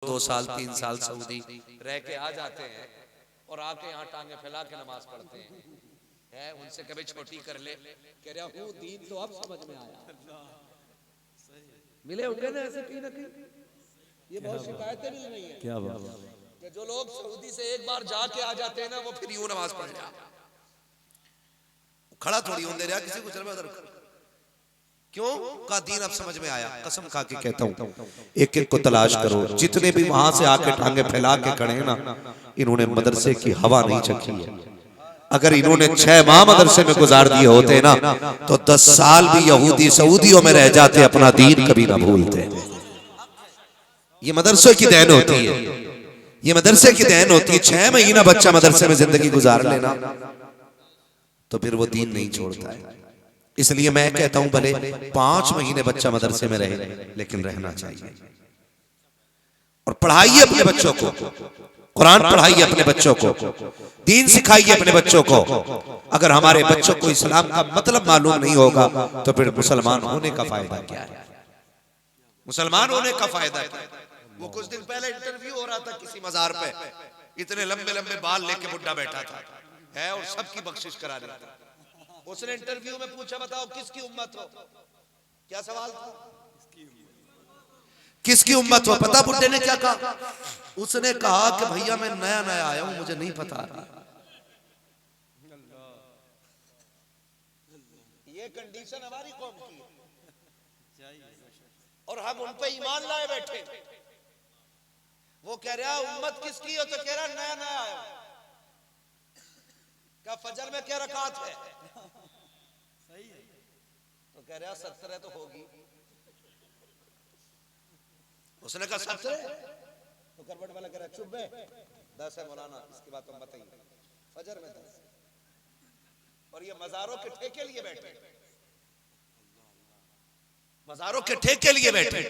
2 साल 3 साल सऊदी रह के आ जाते हैं और आके यहाँ टांगे फैला के नमाज पढ़ते हैं। उनसे कभी छोटी कर ले, कह रहा हूँ दीन तो अब समझ में आया। मिले होंगे ना ऐसे कहीं ना कहीं, ये बहुत शिकायतें मिल रही हैं। क्या बात कि जो लोग सऊदी से एक बार जाके आ जाते हैं ना, वो फिर यूं नमाज पढ़ जाते, खड़ा थोड़ी होने रहा किसी को, चल मैं उधर क्यों का दीन अब समझ में आया। कसम खा के कहता हूँ, एक एक को तलाश करो, जितने भी वहां से आके टांगे फैला के खड़े हैं ना, इन्होंने मदरसे की हवा नहीं चखी है। अगर इन्होंने 6 माह मदरसे में गुजार दिए होते ना, तो 10 साल भी यहूदी सऊदियों में रह जाते, अपना दीन कभी ना भूलते। ये मदरसे की देन होती है, ये मदरसे की देन होती है। 6 महीना बच्चा मदरसे में जिंदगी गुजार लेना, तो फिर वो दीन नहीं छोड़ता है। इसलिए मैं कहता हूं, भले 5 महीने बच्चा मदरसे में रहे, लेकिन रहना चाहिए। और पढ़ाइए अपने बच्चों को, कुरान पढ़ाइए अपने बच्चों को, दीन सिखाइए अपने बच्चों को। अगर हमारे बच्चों को इस्लाम का मतलब मालूम नहीं होगा, तो फिर मुसलमान होने का फायदा क्या है? मुसलमान होने का फायदा क्या है? वो कुछ दिन पहले इंटरव्यू हो रहा था किसी मजार पे, इतने लंबे लंबे बाल लेके बुड्ढा बैठा था है और सबकी बख्शिश करा रहा था। उसने इंटरव्यू में पूछा, बताओ किसकी उम्मत हो? क्या सवाल था? किसकी उम्मत हो? पता बुड्ढे ने क्या कहा? उसने कहा कि भैया मैं नया नया आया हूं, मुझे नहीं पता। ये कंडीशन हमारी कौम की है और हम उन पे ईमान लाए बैठे। वो कह रहा उम्मत किसकी हो, तो कह रहा नया नया आया। क्या फजर में क्या रकात है? सही है। तो कह रहा 70 है, तो होगी। उसने कहा 70 है, तो करवट वाला कह रहा चुप बे, 10 है मौलाना, इसके बाद तुम बताइए। फजर में 10 और ये मजारों के ठेके लिए बैठे, मजारों के ठेके लिए बैठे।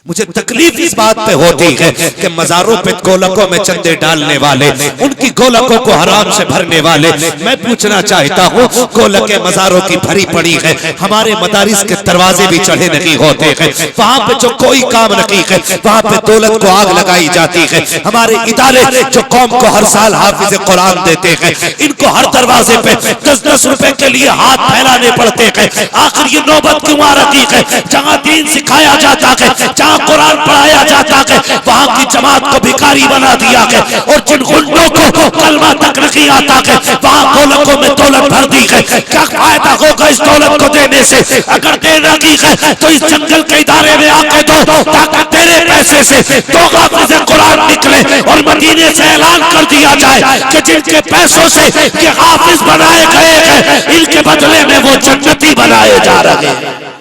मुझे तकलीफ इस बात पे होती है कि मजारों पे गोलकों में चंदे डालने वाले, उनकी गोलकों को हराम से भरने वाले। मैं पूछना चाहता हूँ, गोलकें मजारों की भरी पड़ी है, हमारे मदारिस के दरवाजे भी चढ़े नहीं होते हैं। वहां पे जो कोई काम नहीं है, वहां पे दौलत को आग लगाई जाती है। हमारे इदारे जो कौम को हर साल हाफिज कुरान देते हैं, इनको हर दरवाजे पे 10-10 रुपए के लिए हाथ फैलाने पड़ते हैं। आखिर ये नौबत क्यों आ रही है? जहाँ दीन सिखाया जाता है, जहाँ कुरान पढ़ाया जाता है, वहां की जमात को भिखारी बना दिया है। और जिन गुंडों को कलमा तक नहीं आता है, वहां गोलकों में दौलत भर दी है। क्या फायदा होगा इस दौलत को देने से? अगर दे रही है तो इस जंगल के इदारे में आके दो, ताकि तेरे पैसे से 2 हाफिज़ कुरान निकले और मदीने से ऐलान कर दिया जाए कि जिनके पैसों से ये हाफिज बनाए गए हैं, इनके बदले में वो जन्नती बनाए जा रहे हैं।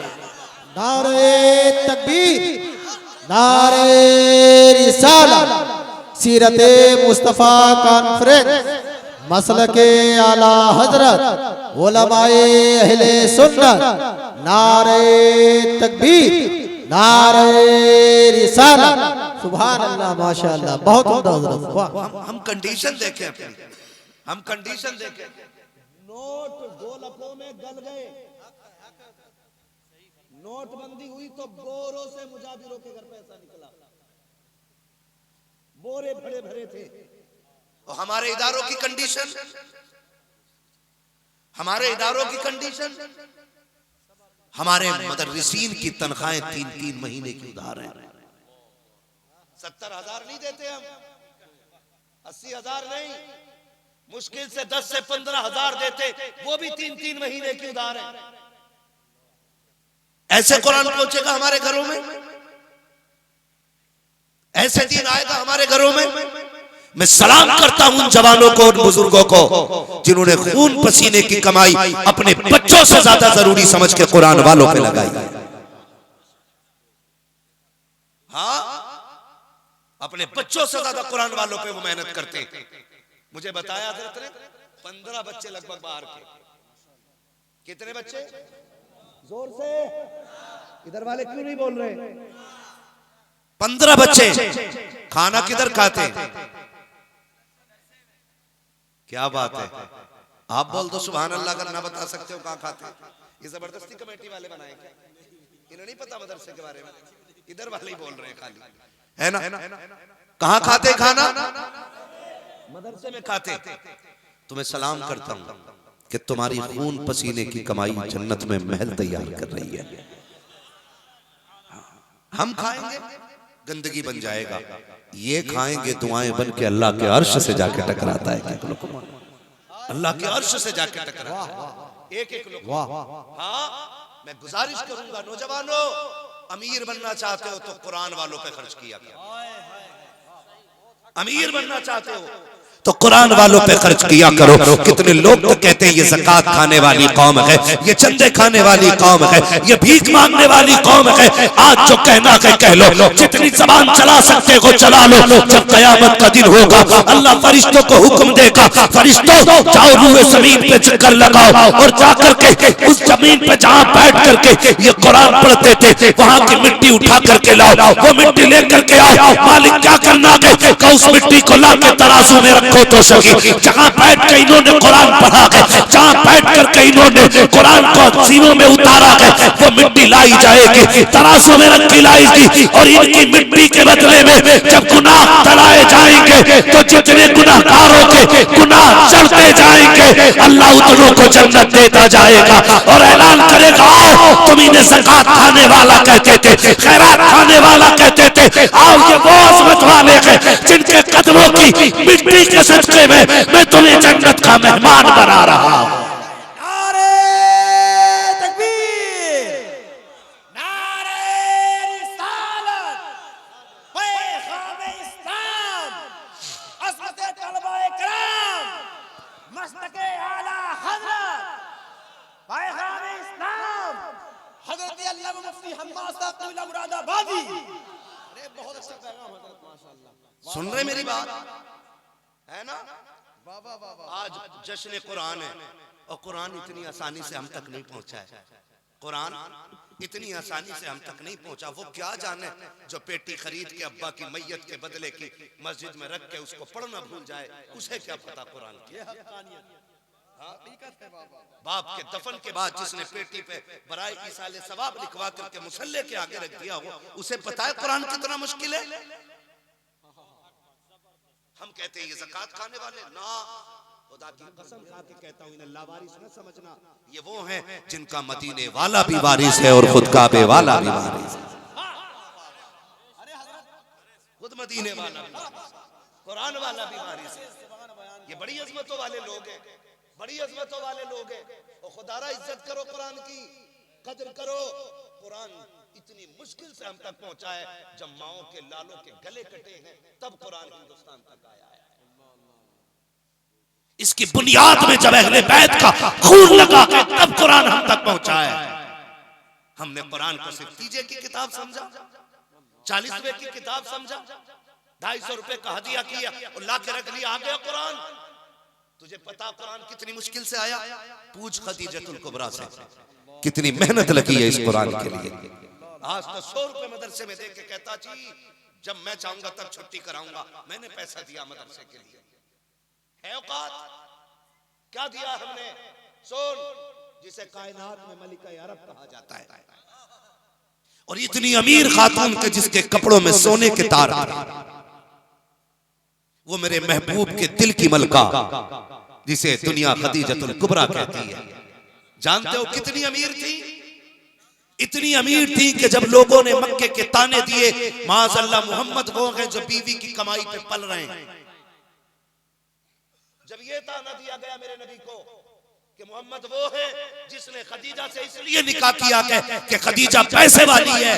नारे तकबीर, नारे रिसालत, सीरते मुस्तफा कॉन्फ्रेंस, मसलके आला हजरत, उलमाए अहले सुन्नत। नारे तकबीर, नारे रिसालत, सुभान अल्लाह, माशाअल्लाह, बहुत उम्दा हजरत। हम कंडीशन देखें अपनी, हम कंडीशन देखें। नोट गोलकों में गल गए, नोटबंदी हुई तो बोरों से मुजाहिरों के घर पैसा निकला, बोरे भरे भरे थे। और हमारे इदारों की कंडीशन, हमारे इदारों की कंडीशन, हमारे मदरसीन की तनख्वाहें 3-3 महीने की उधार है। 70,000 नहीं देते हम, 80,000 नहीं, मुश्किल से 10 से 15,000 देते, वो भी 3-3 महीने की उधार है। ऐसे कुरान पहुंचेगा हमारे घरों में, ऐसे दीन आएगा हमारे घरों में। मैं सलाम करता हूं उन जवानों को, उन बुजुर्गों को, जिन्होंने खून पसीने की कमाई अपने बच्चों से ज्यादा जरूरी समझ के कुरान वालों पे लगाई। हाँ, अपने बच्चों से ज्यादा कुरान वालों पे वो मेहनत करते हैं। मुझे बताया था 15 बच्चे लगभग बाहर के। कितने बच्चे? जोर से, इधर वाले क्यों नहीं बोल रहे? 15 बच्चे। खाना किधर खाते? क्या बात है, आप बोल दो सुभान अल्लाह। अगर ना बता सकते हो कहां खाते? ये जबरदस्ती कमेटी वाले बनाए क्या? इन्हें नहीं पता मदरसे के बारे में? इधर वाले ही बोल रहे हैं खाली, है ना? कहाँ खाते खाना? मदरसे में खाते। तुम्हें सलाम करता हूं कि तुम्हारी खून पसीने की कमाई जन्नत में महल तैयार कर रही है। हम खाएंगे गंदगी बन जाएगा, ये खाएंगे दुआएं बन के अल्लाह के अर्श से जाके टकराता है। अल्लाह के अर्श से जाके टकराता है एक एक लोग। हाँ, मैं गुजारिश करूंगा नौजवानों, अमीर बनना चाहते हो तो कुरान वालों पे खर्च किया करो। अमीर बनना चाहते हो तो कुरान वालों पे खर्च किया करो। कितने लोग तो कहते हैं ये ज़कात खाने वाली कौम है, ये चंदे खाने वाली कौम है, ये भीख मांगने वाली कौम है। आज जो कहना है कह लो, जितनी जबान चला सकते हो चला लो। जब कयामत का दिन होगा अल्लाह फरिश्तों को हुक्म देगा, फरिश्तों जाओ रूए जमीन पे चक्कर लगाओ और जाकर के उस जमीन पे जहां बैठ करके ये कुरान पढ़ते थे वहां की मिट्टी उठा करके लाओ। वो मिट्टी लेकर के आओ। मालिक क्या करना है? उस मिट्टी को ला के तराजू में रखो तो सही। जहां बैठ के इन्होंने कुरान पढ़ा है, जहां बैठ करके इन्होंने कुरान को सीनों में उतारा है, वो मिट्टी लाई जाएगी, तराजू में रखी लाएगी। और इनकी मिट्टी के बदले में जब गुनाह तलाए जाएंगे तो जितने गुनाहगारों के गुनाह चढ़ते जाएंगे अल्लाह उतनों को जन्नत देता जाएगा और ऐलान करेगा, आओ तुम इन्हें ज़कात खाने वाला कहते थे, खैरात खाने वाला कहते थे, आओ ये वो अज़मत वाले हैं जिनके कदमों की मिट्टी के सदके में मैं तुम्हें जन्नत का मेहमान बना रहा हूं। नारे तकबीर, नारे रिसालत, पैग़ाम इस्लाम, अज़मत तलबाए किराम, मस्तके आला हज़रत, पैग़ाम इस्लाम, हज़रत अल्लामा मुफ्ती हम्माद साहब क़िबला मुरादाबादी। अरे बहुत अच्छा पैगाम हज़रत, माशाअल्लाह। सुन रहे मेरी बात है ना? आज जश्न कुरान है और कुरान इतनी आसानी से हम तक नहीं पहुंचा है। कुरान इतनी आसानी से हम तक नहीं पहुंचा। वो क्या जाने जो पेटी खरीद के अब्बा की मैयत के बदले की मस्जिद में रख के उसको पढ़ना भूल जाए, उसे क्या पता कुरान की। बाप के दफन के बाद जिसने पेटी पे बराए ईसाले सवाब लिखवा करके मुसल्ले के आगे रख दिया हो, उसे पता है कुरान कितना मुश्किल है। हम कहते हैं ये ज़कात खाने वाले ना, खुदा की कसम खा के कहता हूं इन्हें लावारिस न समझना। ये वो हैं जिनका मदीने वाला भी वारिस है और खुद काबे वाला भी वारिस है। खुद मदीने वाला भी वारिस, कुरान वाला भी वारिस है। ये बड़ी अजमतों वाले लोग हैं, बड़ी अजमतों वाले लोग हैं। और खुदारा इज्जत करो, कुरान की कदर करो। कुरान इतनी मुश्किल से हम तक पहुंचा है, जब माओ के लालों के गले कटे हैं तब कुरान हिंदुस्तान तक आया है। इसकी बुनियाद में जब अहले बैत का खून लगा है तब कुरान हम तक पहुंचा है। हमने कुरान को सिर्फ तीजे की किताब समझा, 40वें की किताब समझा, 250 रुपए का हदिया किया और ला के रख लिया, आ गया कुरान। तुझे पता कुरान कितनी मुश्किल से आया? पूछ खदीजतुल कुबरा से कितनी मेहनत लगी है इस कुरान के लिए। आज तो 100 रुपए मदरसे में दे के कहता जी जब मैं चाहूंगा तब छुट्टी कराऊंगा, मैंने पैसा दिया मदरसे के लिए। है औकात? क्या दिया हमने? सोन, जिसे कायनात में मलिका अरब कहा जाता है। और इतनी अमीर खातून के जिसके कपड़ों में सोने के तार थे, वो मेरे महबूब के दिल की मलका जिसे दुनिया खदीजतुल कुबरा कहती है। जानते हो कितनी अमीर थी? इतनी अमीर थी कि जब लोगों ने मक्के के ताने दिए, माज़अल्लाह मोहम्मद वो हैं जो बीवी की कमाई पे पल रहे हैं, जब ये ताना दिया गया मेरे नबी को कि मोहम्मद वो है जिसने खदीजा से इसलिए निकाह किया कि खदीजा पैसे वाली है,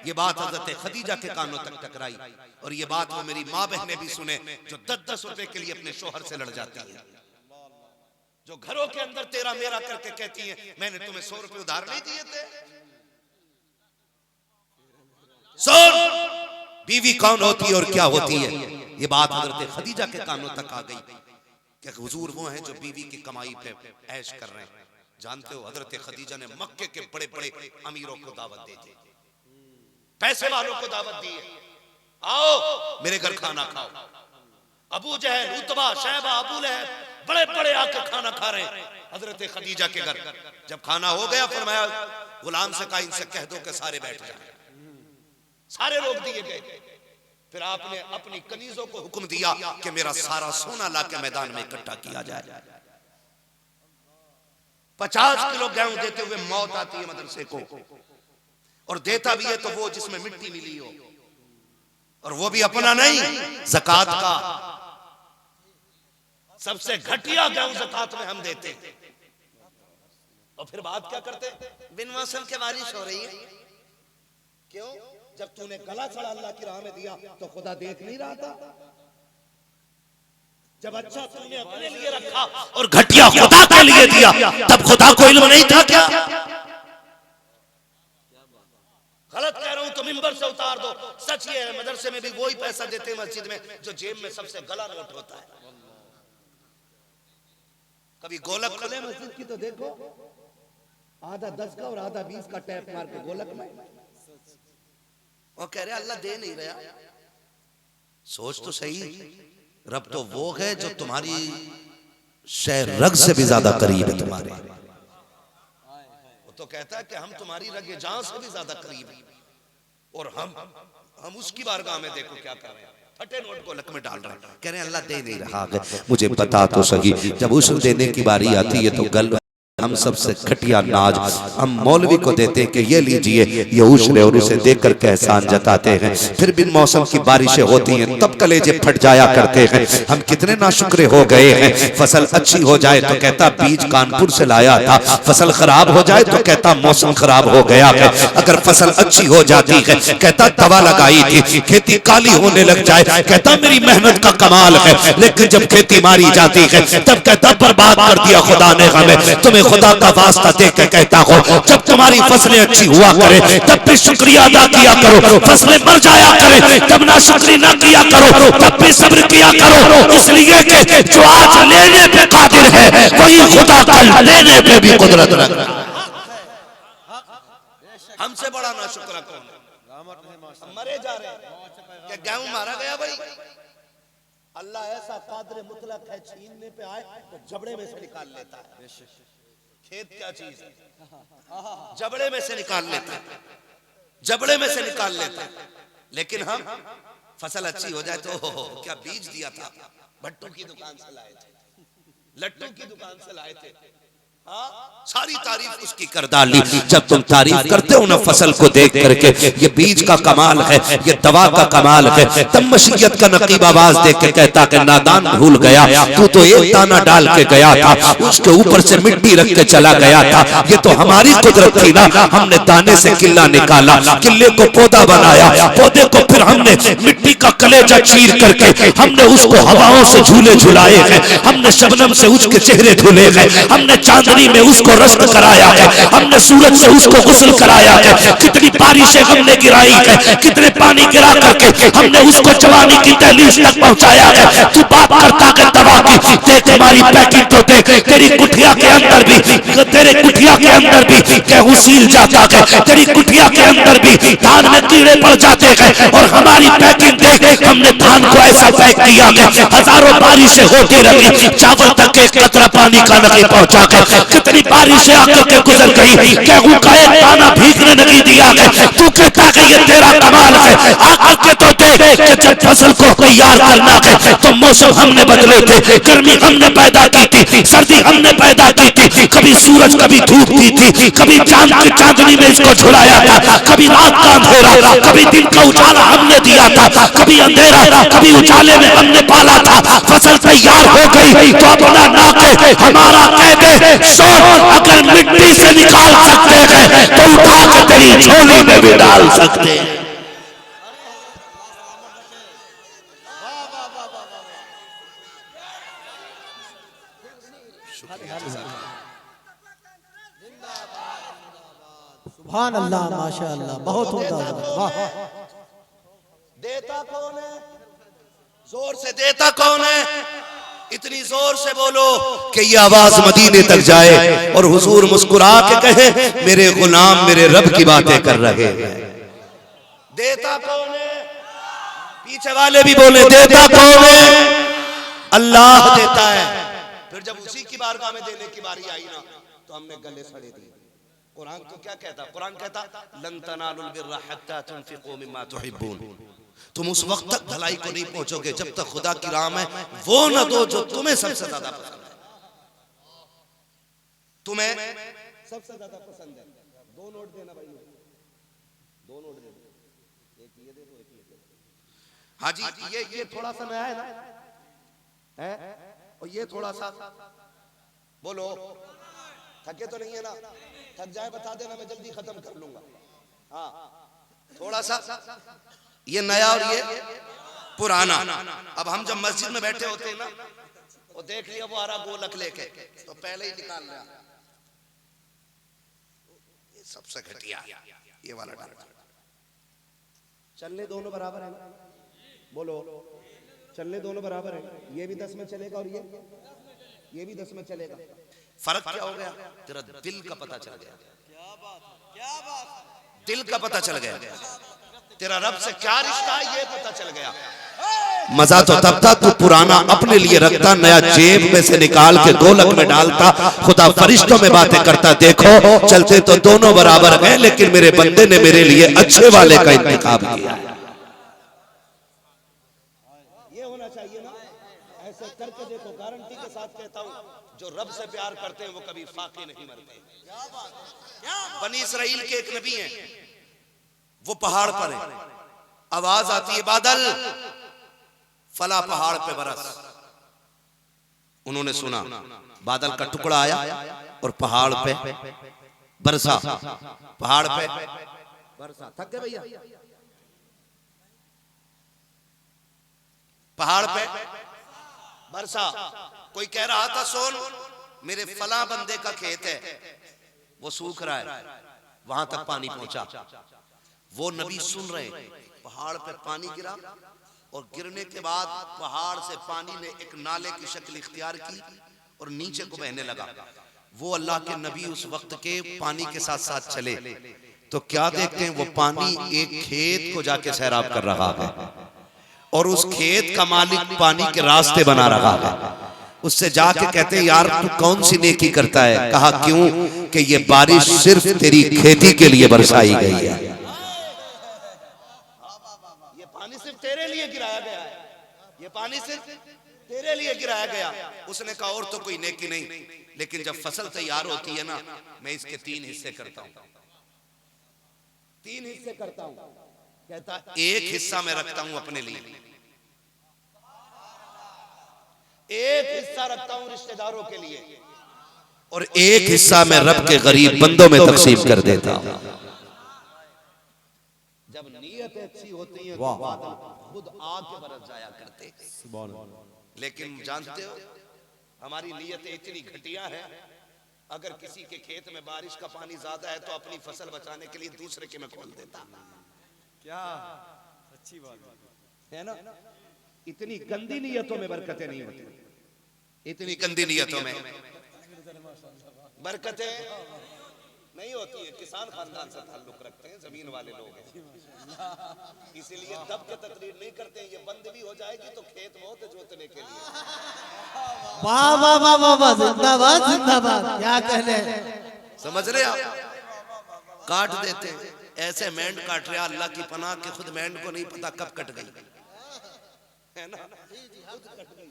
ये बात हजरत खदीजा के कानों तक टकराई। और ये बात वो मेरी माँ बहनें भी सुने जो 10-10 रुपए के लिए अपने शोहर से लड़ जाती है, जो घरों के अंदर तेरा मेरा करके कहती हैं मैंने तुम्हें 100 रुपए उधार नहीं दिए थे। सुन, बीवी कौन होती है और क्या होती है, ये बात हजरत खदीजा के कानों तक आ गई कि हुजूर वो हैं जो बीवी की कमाई पे ऐश कर रहे हैं। जानते हो हजरत खदीजा ने मक्के के बड़े बड़े अमीरों को दावत दी थी, पैसे वालों को दावत दी है, आओ मेरे घर खाना खाओ। अबू जहल, उतबा, शैबा, अबू लहब बड़े बड़े आकर खाना खा रहे हैं हजरत खदीजा के घर। जब खाना हो गया फरमाया गुलाम से कहा इनसे कह दो कि सारे बैठ जाए। सारे रोक दिए गए। फिर आपने अपनी कनीजों को हुक्म दिया कि मेरा सारा सोना लाके मैदान में इकट्ठा किया जाए। 50 किलो गेहूं देते हुए मौत आती है मदरसे को, और देता भी है तो वो जिसमें मिट्टी मिली हो, और वो भी अपना नहीं, ज़कात का। सबसे घटिया गेहूं ज़कात में हम देते, और फिर बात क्या करते, बिन मौसम के बारिश हो रही है। क्यों? जब तूने गला चढ़ा अल्लाह की राह में दिया तो खुदा देख नहीं रहा था? जब अच्छा तूने अपने लिए रखा और घटिया खुदा के लिए दिया, तब खुदा को इल्म नहीं था क्या? गलत कह रहा हूं तो मिंबर से उतार दो। सच ये है, मदरसे में भी वही पैसा देते हैं मस्जिद में जो जेब में सबसे गला नोट होता है। कभी गोलक खोले मस्जिद की तो देखो, आधा 10 का और आधा 20 का टैप मार के गोलक में, वो कह रहे अल्लाह दे नहीं रहा। सोच तो सही, रब तो वो है जो तुम्हारी शह रग से भी ज्यादा करीब है तुम्हारे। वो तो कहता है कि हम तुम्हारी रग जान से भी ज्यादा करीब हैं, और हम उसकी बारगाह में देखो क्या कर रहे हैं, फटे नोट को लक में डाल रहे हैं। कह रहे हैं अल्लाह दे नहीं रहा है, मुझे बता तो सही। जब उस देने की बारी आती है तो गल हम सबसे घटिया नाज हम मौलवी को देते हैं कि ये लीजिए, ये उछले और उसे देकर के एहसान जताते हैं। फिर बिन मौसम की बारिशें होती हैं तब कलेजे फट जाया करते हैं। हम कितने नाशुक्रे हो गए हैं। फसल अच्छी हो जाए तो कहता बीज कानपुर से लाया था, फसल खराब हो जाए तो कहता मौसम खराब हो गया है। अगर फसल अच्छी हो जाती है कहता दवा लगाई थी, खेती काली होने लग जाए कहता मेरी मेहनत का कमाल है। लेकिन जब खेती मारी जाती है तब कहता बर्बाद कर दिया खुदा ने हमें। तुम्हें खुदा का वास्ता दे के कहता हो, जब तुम्हारी फसलें अच्छी हुआ करे तब भी शुक्रिया अदा किया करो, फसलें मर जाया करे तब ना शुक्रिया ना किया करो, तब भी सब्र किया करो, इसलिए कि जो आज लेने पे कादिर है वही खुदा कल लेने पे भी कुदरत रखता है। हमसे बड़ा ना शुक्र कौन है? मरे जा रहे हैं कि गेहूं मारा गया भाई। अल्लाह ऐसा कादिर मुतलक है, छीनने पे आए तो जबड़े में से निकाल लेता है। खेत क्या चीज है, जबड़े में से निकाल लेता है, जबड़े में से निकाल लेता है। लेकिन हम फसल अच्छी हो जाए तो क्या बीज दिया था, भट्टू की दुकान से लाए थे, लट्टू की दुकान से लाए थे, सारी तारीफ उसकी कर डाली। जब तुम तारीफ करते हो ना फसल को देख करके, ये बीज का कमाल है, ये दवा का कमाल है, तब मशीयत का नकीब आवाज देख के कहता कि नादान भूल गया, तू तो एक दाना डाल के गया था, उसके ऊपर से मिट्टी रख के चला गया था। ये तो हमारी कुदरत थी ना, हमने दाने से किला निकाला, किले को पौधा बनाया, पौधे को फिर हमने मिट्टी का कलेजा चीर करके हमने उसको हवाओं से झूले झुलाए हैं, हमने शबनम से उसके चेहरे धुले हैं, हमने चांदनी में उसको रश्क कराया है, हमने सूरज से उसको गुस्ल कराया है। कितनी बारिशें हमने गिराई है, कितने पानी गिरा करके हमने उसको जवानी की दहलीज तक पहुंचाया है। तू बात करता है दवा की, देख हमारी पैकिंग तो देख, तेरी कुटिया के अंदर भी, तेरे कुटिया के अंदर भी गेहूं सील जाता है, तेरी कुटिया के अंदर भी धान में कीड़े पड़ जाते हैं, और हमारी पैकिंग देख, हमने धान को ऐसा फेंक दिया है हजारों बारिशें होती रही, चावल तक एक कतरा पानी का नहीं पहुंचा कर। कितनी बारिशें आकर के गुजर गई, गेहूं का एक दाना भीगने नहीं दिया है। तू कहता है ये तेरा कमाल है, आकर के तो देख कि जब फसल को तैयार करना है तो मौसम हमने बदले थे, गर्मी हमने पैदा की थी, सर्दी हमने पैदा की थी, कभी सूरज कभी धूप दी थी, कभी चांद की चांदनी में इसको झुलाया था, कभी रात का अंधेरा, कभी दिन का उजाला हमने दिया था, कभी अंधेरा कभी उजाले में हमने पाला था। फसल तैयार हो गई तो अपना नाके हमारा कह दे, अगर मिट्टी से निकाल सकते हैं तो उठा के तेरी झोली में भी डाल सकते हैं। सुभान अल्लाह, माशाअल्लाह, बहुत उम्दा। देता कौन है? जोर से देता कौन है? इतनी जोर से बोलो कि ये आवाज मदीने तक जाए और हुजूर मुस्कुरा के कहे मेरे गुलाम मेरे रब की बातें कर रहे हैं। देता कौन है? पीछे वाले भी बोले देता कौन है? अल्लाह देता है। फिर जब उसी की बारगाह में देने की बारी आई ना तो हमने गले सड़े दिए। कुरान तो क्या कहता, कुरान कहता लन तनालुल बिर्रा हत्ता तुनफिकू मिम्मा तुहिब्बून, तुम उस वक्त तक भलाई को नहीं पहुंचोगे जब तक खुदा की राह में वो न दो जो तुम्हें सबसे ज्यादा पसंद है। तुम्हें सबसे ज्यादा पसंद है। दो नोट देना भाई, दो नोट दे दो, एक ये दे दो, एक ये दे दो। हाँ जी, ये थोड़ा सा नया है ना, है? और ये थोड़ा सा, बोलो थके तो नहीं है ना? थक जाए बता देना, मैं जल्दी खत्म कर लूंगा। हाँ थोड़ा सा ये नया और ये पुराना। अब हम जब मस्जिद में बैठे होते हैं ना, वो देख लिया वो आ रहा गोलक लेके, तो पहले ही निकाल लिया, ये सबसे घटिया ये वाला डाल। चलने दोनों बराबर है ना? बोलो चलने दोनों बराबर है। ये भी 10 में चलेगा और ये भी 10 में चलेगा। फर्क क्या हो गया? तेरा दिल का पता चल गया। क्या बात, दिल का पता चल गया। तेरा रब से क्या रिश्ता है ये पता चल गया। मजा तो तब था तू पुराना अपने लिए रखता, नया जेब में से निकाल के गोलक में डालता, खुदा फरिश्तों में बातें करता। देखो चलते तो दोनों बराबर हैं, लेकिन मेरे बंदे ने मेरे लिए अच्छे वाले का इंतखाब किया। ये होना चाहिए ना, ऐसे करके देखो, गारंटी के साथ कहता हूं, जो रब से प्यार करते हैं वो कभी फाके नहीं मरते। बनी इसराइल के एक नबी हैं, वो पहाड़ पर है, आवाज आती है बादल फला पहाड़ पे बरस। उन्होंने सुना, बादल का टुकड़ा आया और पहाड़ पे बरसा, पहाड़ पे बरसा। थक गए भैया? पहाड़ पे बरसा। कोई कह रहा था सोन मेरे फला बंदे का खेत है, वो सूख रहा है, वहां तक पानी पहुंचा। वो नबी सुन रहे, पहाड़ पे पानी गिरा और गिरने के बाद पहाड़ से पानी ने एक नाले की शक्ल इख्तियार की और नीचे को बहने लगा। वो अल्लाह के नबी उस वक्त के पानी के साथ साथ चले तो क्या देखते हैं, वो पानी एक खेत को जाके सैराब कर रहा है और उस खेत का मालिक पानी के रास्ते बना रहा है। उससे जाके कहते हैं यार तू कौन सी नेकी करता है? कहा क्यों? कि ये बारिश सिर्फ तेरी खेती के लिए बरसाई गई है, ये पानी सिर्फ तेरे लिए गिराया गया है, ये पानी सिर्फ तेरे लिए गिराया गया। उसने कहा और तो कोई नेकी नहीं, लेकिन जब फसल तैयार होती है ना, मैं इसके 3 हिस्से करता हूं, 3 हिस्से करता हूं। कहता एक हिस्सा मैं रखता हूं अपने लिए, एक हिस्सा रखता हूं रिश्तेदारों के लिए, और एक हिस्सा मैं रब के गरीब बंदों में तकसीम कर देता हूं। जब नीयतें अच्छी होती हैं तो बादल खुद आके बरस जाया करते। लेकिन जानते हो हमारी नीयतें इतनी घटिया हैं, अगर किसी के खेत में बारिश का पानी ज्यादा है तो अपनी फसल बचाने के लिए दूसरे के में खोल देता। क्या अच्छी बात है ना? इतनी गंदी नीयतों में बरकतें नहीं होती, इतनी गंदी नीयतों में बरकतें नहीं होती है। किसान खानदान से ताल्लुक रखते हैं, जमीन वाले लोग हैं, इसीलिए दब के तकरीर नहीं करते हैं। ये बंद भी हो जाएगी तो खेत बहुत है जोतने के लिए। वाह वाह वाह वाह वाह, जिंदाबाद जिंदाबाद, क्या कहने। समझ रहे आप? काट देते हैं, ऐसे मेंढ काट रहे, अल्लाह की पनाह के खुद मेंढ को नहीं पता कब कट गई है ना, खुद कट गई।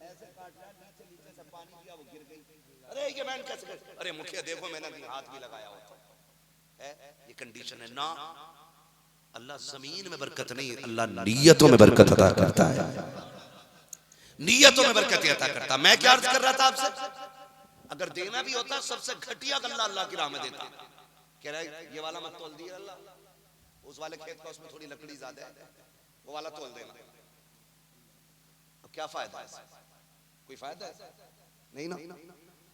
ऐसे काट रहा, नीचे से पानी दिया, वो गिर गई। अरे ये मेंढ कैसे गई? अरे मुखिया देखो मैंने हाथ भी लगाया होता है। ये कंडीशन है ना। अल्लाह जमीन में बरकत नहीं, अल्लाह नीयतों में बरकत अता करता है, नीयतों में बरकत अता करता। मैं क्या अर्ज कर रहा था आपसे, अगर देना भी होता सबसे घटिया गल्ला अल्लाह की राह में देता। कह रहा है ये वाला मत तोल दिया अल्लाह, उस वाले खेत का उसमें थोड़ी लकड़ी ज्यादा है, वो वाला तोल देना। अब क्या फायदा है? कोई फायदा है नहीं ना।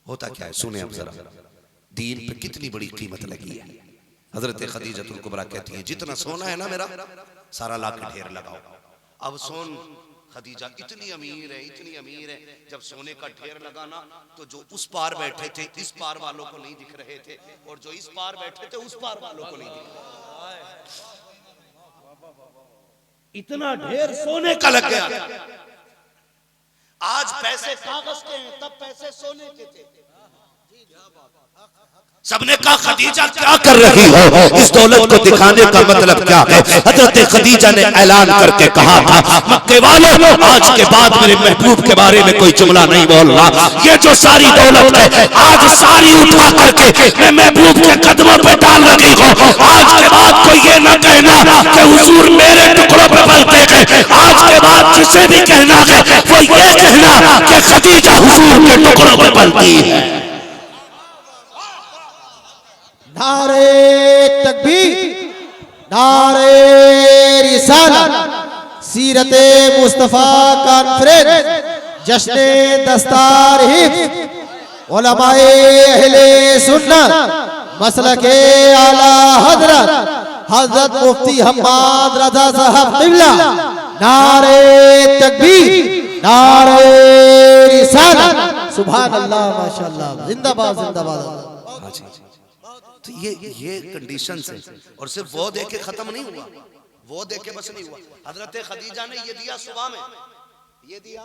होता क्या है सुने अब जरा, दीन पे कितनी बड़ी कीमत लगी है। हजरत खदीजतुल कुबरा कहती है जितना सोना है ना मेरा सारा ला के ढेर लगाओ। अब सोन खदीजा इतनी अमीर है, इतनी अमीर है, जब सोने का ढेर लगाना तो जो उस पार बैठे थे इस पार वालों को नहीं दिख रहे थे, और जो इस पार बैठे थे उस पार वालों को नहीं दिख रहे। इतना ढेर सोने का लग गया। आज पैसे कागज के हैं, तब पैसे सोने के थे। सबने कहा खदीजा क्या कर रही हो, इस दौलत को दिखाने का मतलब क्या है। हजरत खदीजा ने ऐलान करके कहा था, मक्के वालों आज के बाद मेरे महबूब के बारे में कोई जुमला नहीं बोलना। ये जो सारी दौलत है आज सारी उठा करके मैं महबूब के कदमों पे डाल रही हूँ। आज के बाद कोई ये न कहना कि हुजूर मेरे टुकड़ों पे पलते हैं। आज के बाद जिसे भी कहना है वो ये कहना कि खदीजा हुजूर के टुकड़ों पे पलती है। नारे तकबीर, नारे रिसालत, सीरते मुस्तफा कॉन्फ्रेंस, जश्ने दस्तार हिफ्ज़, उलमाए अहले सुन्नत, मसलके आला हजरत हजरत मुफ्ती हम्माद रजा साहब क़िबला। नारे तकबीर, नारे रिसालत, सुभान अल्लाह, माशाअल्लाह, जिंदाबाद जिंदाबाद। तो ये कंडीशन है। और सिर्फ वो दे के खत्म नहीं हुआ, वो दे के बस नहीं हुआ। हजरत खदीजा ने ये दिया सुबह में, ये दिया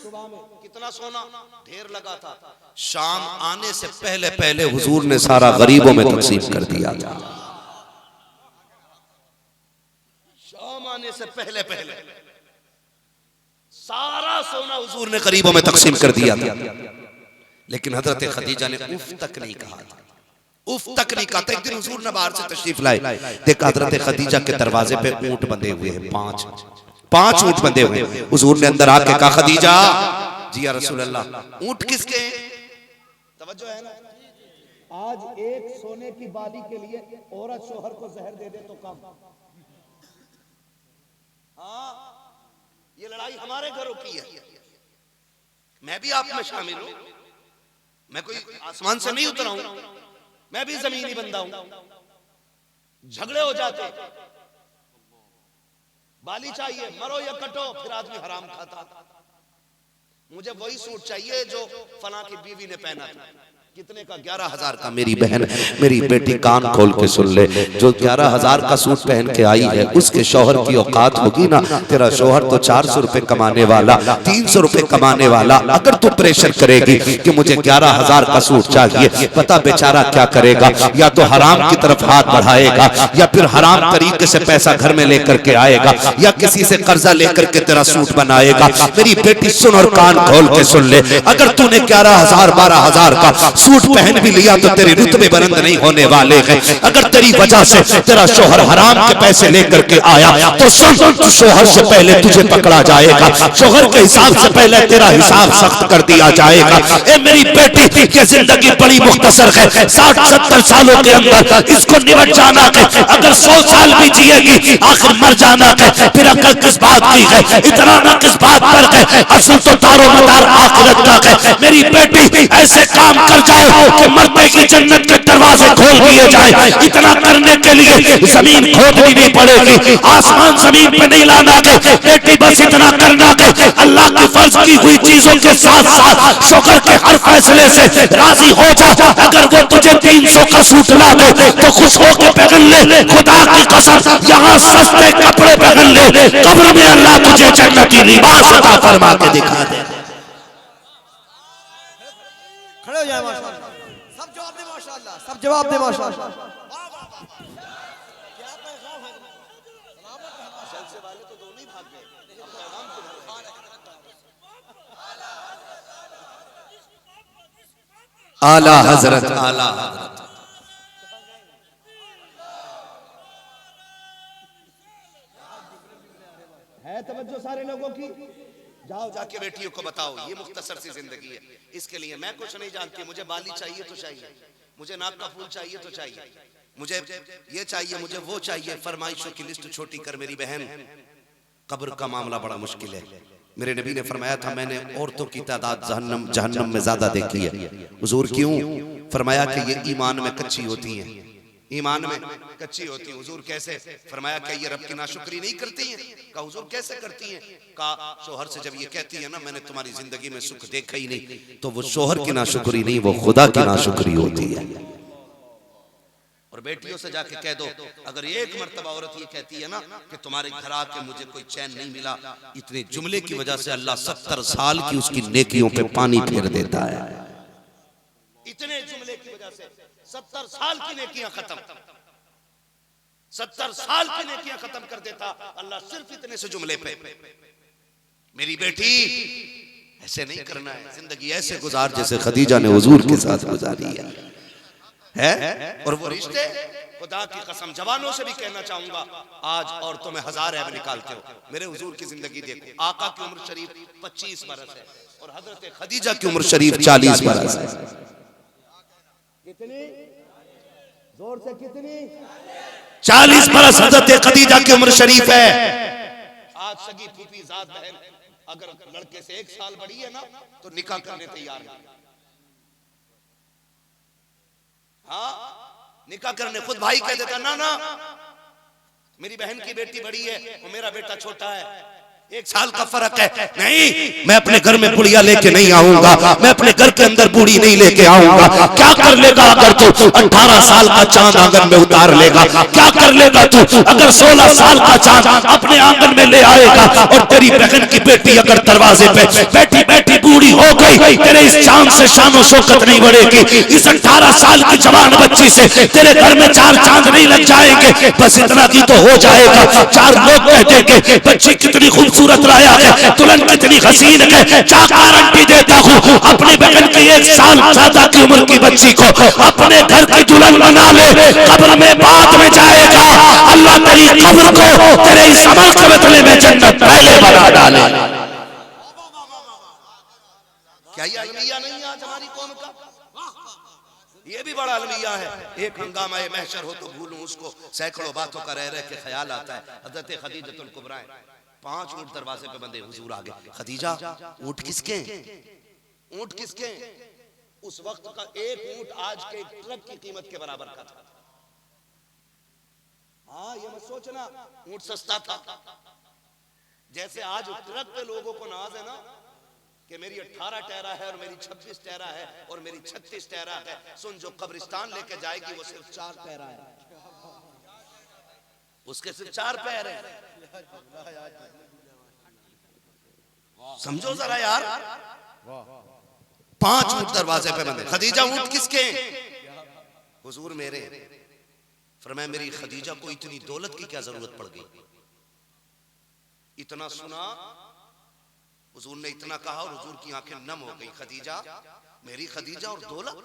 सुबह में, कितना सोना ढेर लगा था। शाम आने से पहले पहले हुजूर ने सारा गरीबों में तकसीम कर दिया था। शाम आने से पहले पहले सारा सोना हुजूर ने गरीबों में तकसीम कर दिया था। लेकिन हजरत खदीजा ने उफ तक नहीं कहा था, उफ तक नहीं कहा था। एक दिन हुजूर ने बाहर से तशरीफ लाए, देखा हजरत खदीजा के दरवाजे पे ऊंट बंधे हुए हैं, पांच ऊंट बंधे हुए। हुजूर ने अंदर आके कहा, खदीजा जी या रसूल अल्लाह, ऊंट किसके हैं? तवज्जो है ना। आज एक सोने की बाली के लिए औरत शोहर को जहर दे दे तो कम। हाँ, ये लड़ाई हमारे घरों की है। मैं भी आप में शामिल हूं, मैं कोई आसमान से नहीं उतरा हूं, मैं भी जमीनी बंदा हूं। झगड़े हो जाते, बाली चाहिए, मरो या कटो, फिर आदमी हराम खाता। मुझे वही सूट चाहिए जो फला की बीवी ने पहना था। कितने का? 11,000 का। मेरी बहन, मेरी बेटी कान खोल के सुन ले, जो 11,000 का सूट पहन के आई है उसके शौहर की औकात होगी ना। तेरा शौहर तो 400 रुपए कमाने वाला, 300 रुपए कमाने वाला, अगर तू प्रेशर करेगी कि मुझे 11,000 का सूट चाहिए, पता बेचारा क्या करेगा? या तो हराम की तरफ हाथ बढ़ाएगा, या फिर हराम तरीके से पैसा घर में लेकर के आएगा, या किसी से कर्जा लेकर के तेरा सूट बनाएगा। मेरी बेटी सुन और कान खोल के सुन ले, अगर तूने 11,000 12,000 का सूट पहन भी लिया तो तेरे रुतबे बुलंद नहीं होने वाले हैं। अगर तेरी वजह से तेरा शौहर हराम के पैसे लेकर के आया तो सुन, शौहर से पहले तुझे पकड़ा जाएगा, शौहर के हिसाब से पहले तेरा हिसाब सख्त कर दिया जाएगा। ए मेरी बेटी, ये जिंदगी बड़ी मुख्तसर है, 60-70 सालों के अंदर इसको निपट जाना है। अगर 100 साल भी जिएगी आखिर मर जाना है। फिर अकल किस बात की है, इतना ना किस बात पर है, असल तो तारो मदार आखिरत का है। मेरी बेटी ऐसे काम कर जाए कि मरते की जन्नत के दरवाजे खोल दिए जाए। इतना करने के लिए जमीन खोदनी नहीं पड़ेगी, आसमान जमीन पे नहीं लाना है। बेटी बस इतना करना है, अल्लाह की फर्ज की हुई चीजों के साथ साथ शौहर के हर फैसले से राजी हो जा। अगर वो तुझे 300 का सूट ला दे तो खुश होकर पहन ले, खुदा की कसम यहाँ सस्ते कपड़े पहन ले, कब्र में अल्लाह तुझे जन्नती लिबास अता फरमा के दिखा दे। खड़े हो जाए माशाअल्लाह, सब जवाब दे माशाअल्लाह, सब जवाब दे माशाअल्लाह। आला हजरत, आला हजरत। है तवज्जो सारे लोगों की? जाओ जाके बेटियों को बताओ, ये मुख्तसर सी जिंदगी है। इसके लिए मैं कुछ नहीं जानती, मुझे बाली चाहिए तो चाहिए, मुझे नाक का फूल चाहिए तो चाहिए, मुझे ये चाहिए, मुझे वो चाहिए। फरमाइशों की लिस्ट छोटी कर मेरी बहन, कब्र का मामला बड़ा मुश्किल है। मेरे नबी ने फरमाया था, मैंने औरतों की तादाद जहन्नम में ज्यादा देखी है। हुजूर क्यों? फरमाया कि ये ईमान में कच्ची होती हैं, ईमान में कच्ची होती है। हुजूर कैसे? फरमाया कि ये रब की नाशुक्री नहीं करती हैं। कहा हुजूर कैसे करती हैं? कहा शोहर से जब ये कहती है ना मैंने तुम्हारी जिंदगी में सुख देखा ही नहीं, तो वो शोहर की नाशुक्री नहीं, वो खुदा की नाशुक्री होती है। और बेटियों से जाके कह दो, अगर एक मर्तबा औरत ये कहती है ना कि तुम्हारे घर आके मुझे कोई चैन नहीं मिला, इतने जुमले की वजह से अल्लाह 70 साल की उसकी नेकियों पे पानी फेर देता है। इतने जुमले की वजह से 70 साल की नेकियां खत्म, 70 साल की नेकियां खत्म कर देता अल्लाह सिर्फ इतने से जुमले पे। मेरी बेटी ऐसे नहीं करना है, जिंदगी ऐसे गुजार जैसे खदीजा ने हुजूर के साथ गुजारी है। और वो रिश्ते खुदा की कसम जवानों से भी कहना चाहूंगा, आज औरतों में 1000 ऐब निकालते हो, मेरे हुजूर की जिंदगी देखो। आका की उम्र शरीफ 25 बरस है और हजरत खदीजा की उम्र शरीफ 40 बरस है। कितनी जोर से कितनी? 40 बरस हजरत खदीजा की उम्र शरीफ है। आज सगी फूफी जात बहन अगर लड़के से 1 साल बड़ी है ना तो निकाह करने तैयार है। हाँ, निकाह करने खुद भाई कह देता ना ना मेरी बहन की बेटी बड़ी है और मेरा बेटा छोटा है, 1 साल का फर्क है। नहीं, मैं अपने घर में बुढ़िया लेके नहीं आऊंगा, मैं अपने घर के अंदर बूढ़ी नहीं लेके आऊंगा। क्या कर लेगा अगर तू 18 साल का चांद आंगन में उतार लेगा? क्या कर लेगा तू अगर 16 साल का चांद अपने आंगन में ले आएगा और तेरी बहन की बेटी अगर दरवाजे पे बैठी बैठी बूढ़ी हो गई, तेरे इस चांद से शानो शौकत नहीं बढ़ेगी। इस 18 साल की जवान बच्ची से तेरे घर में 4 चांद नहीं लग जाएंगे। बस इतना की तो हो जाएगा, 4 लोग कह देंगे बच्ची कितनी खूबसूरत लाया है, दुल्हन कितनी हसीन है। क्या गारंटी देता हूँ अपनी बहन की 1 साल ज्यादा की उम्र की बच्ची को अपने घर की दुल्हन बना ले, कब्र में बाद में जाएगा अल्लाह तेरी कब्र को तेरे इस अमल के बदले में जन्नत पहले बना डाले। क्या ये अलमिया नहीं आज हमारी कौम का? ये भी बड़ा अलमिया है। एक हंगामा महशर हो तो भूलूं उसको, सैकड़ों बातों का रह के ख्याल आता है। हज़रत खदीजतुल कुबरा 5 ऊंट दरवाजे पे बंधे, हुजूर आ गए। खदीजा ऊंट किसके? ऊंट किसके? उस वक्त का एक ऊंट आज के एक ट्रक की कीमत के बराबर का था। हाँ, ये मत सोचना ऊंट सस्ता था। जैसे आज ट्रक पे लोगों को नाज है ना कि मेरी 18 टहरा है और मेरी 26 टहरा है और मेरी 36 टहरा है। सुन, जो कब्रिस्तान लेके जाएगी वो सिर्फ 4 टहरा है, उसके सिर्फ 4 पैर है। समझो जरा यार। 5 ऊंट दरवाजे पे बंधे। खदीजा ऊंट किसके? हुजूर मेरे। फरमाया मेरी खदीजा को इतनी दौलत की क्या जरूरत पड़ गई? इतना सुना, हुजूर ने इतना कहा और हुजूर की आंखें नम हो गई। खदीजा, मेरी खदीजा और दौलत?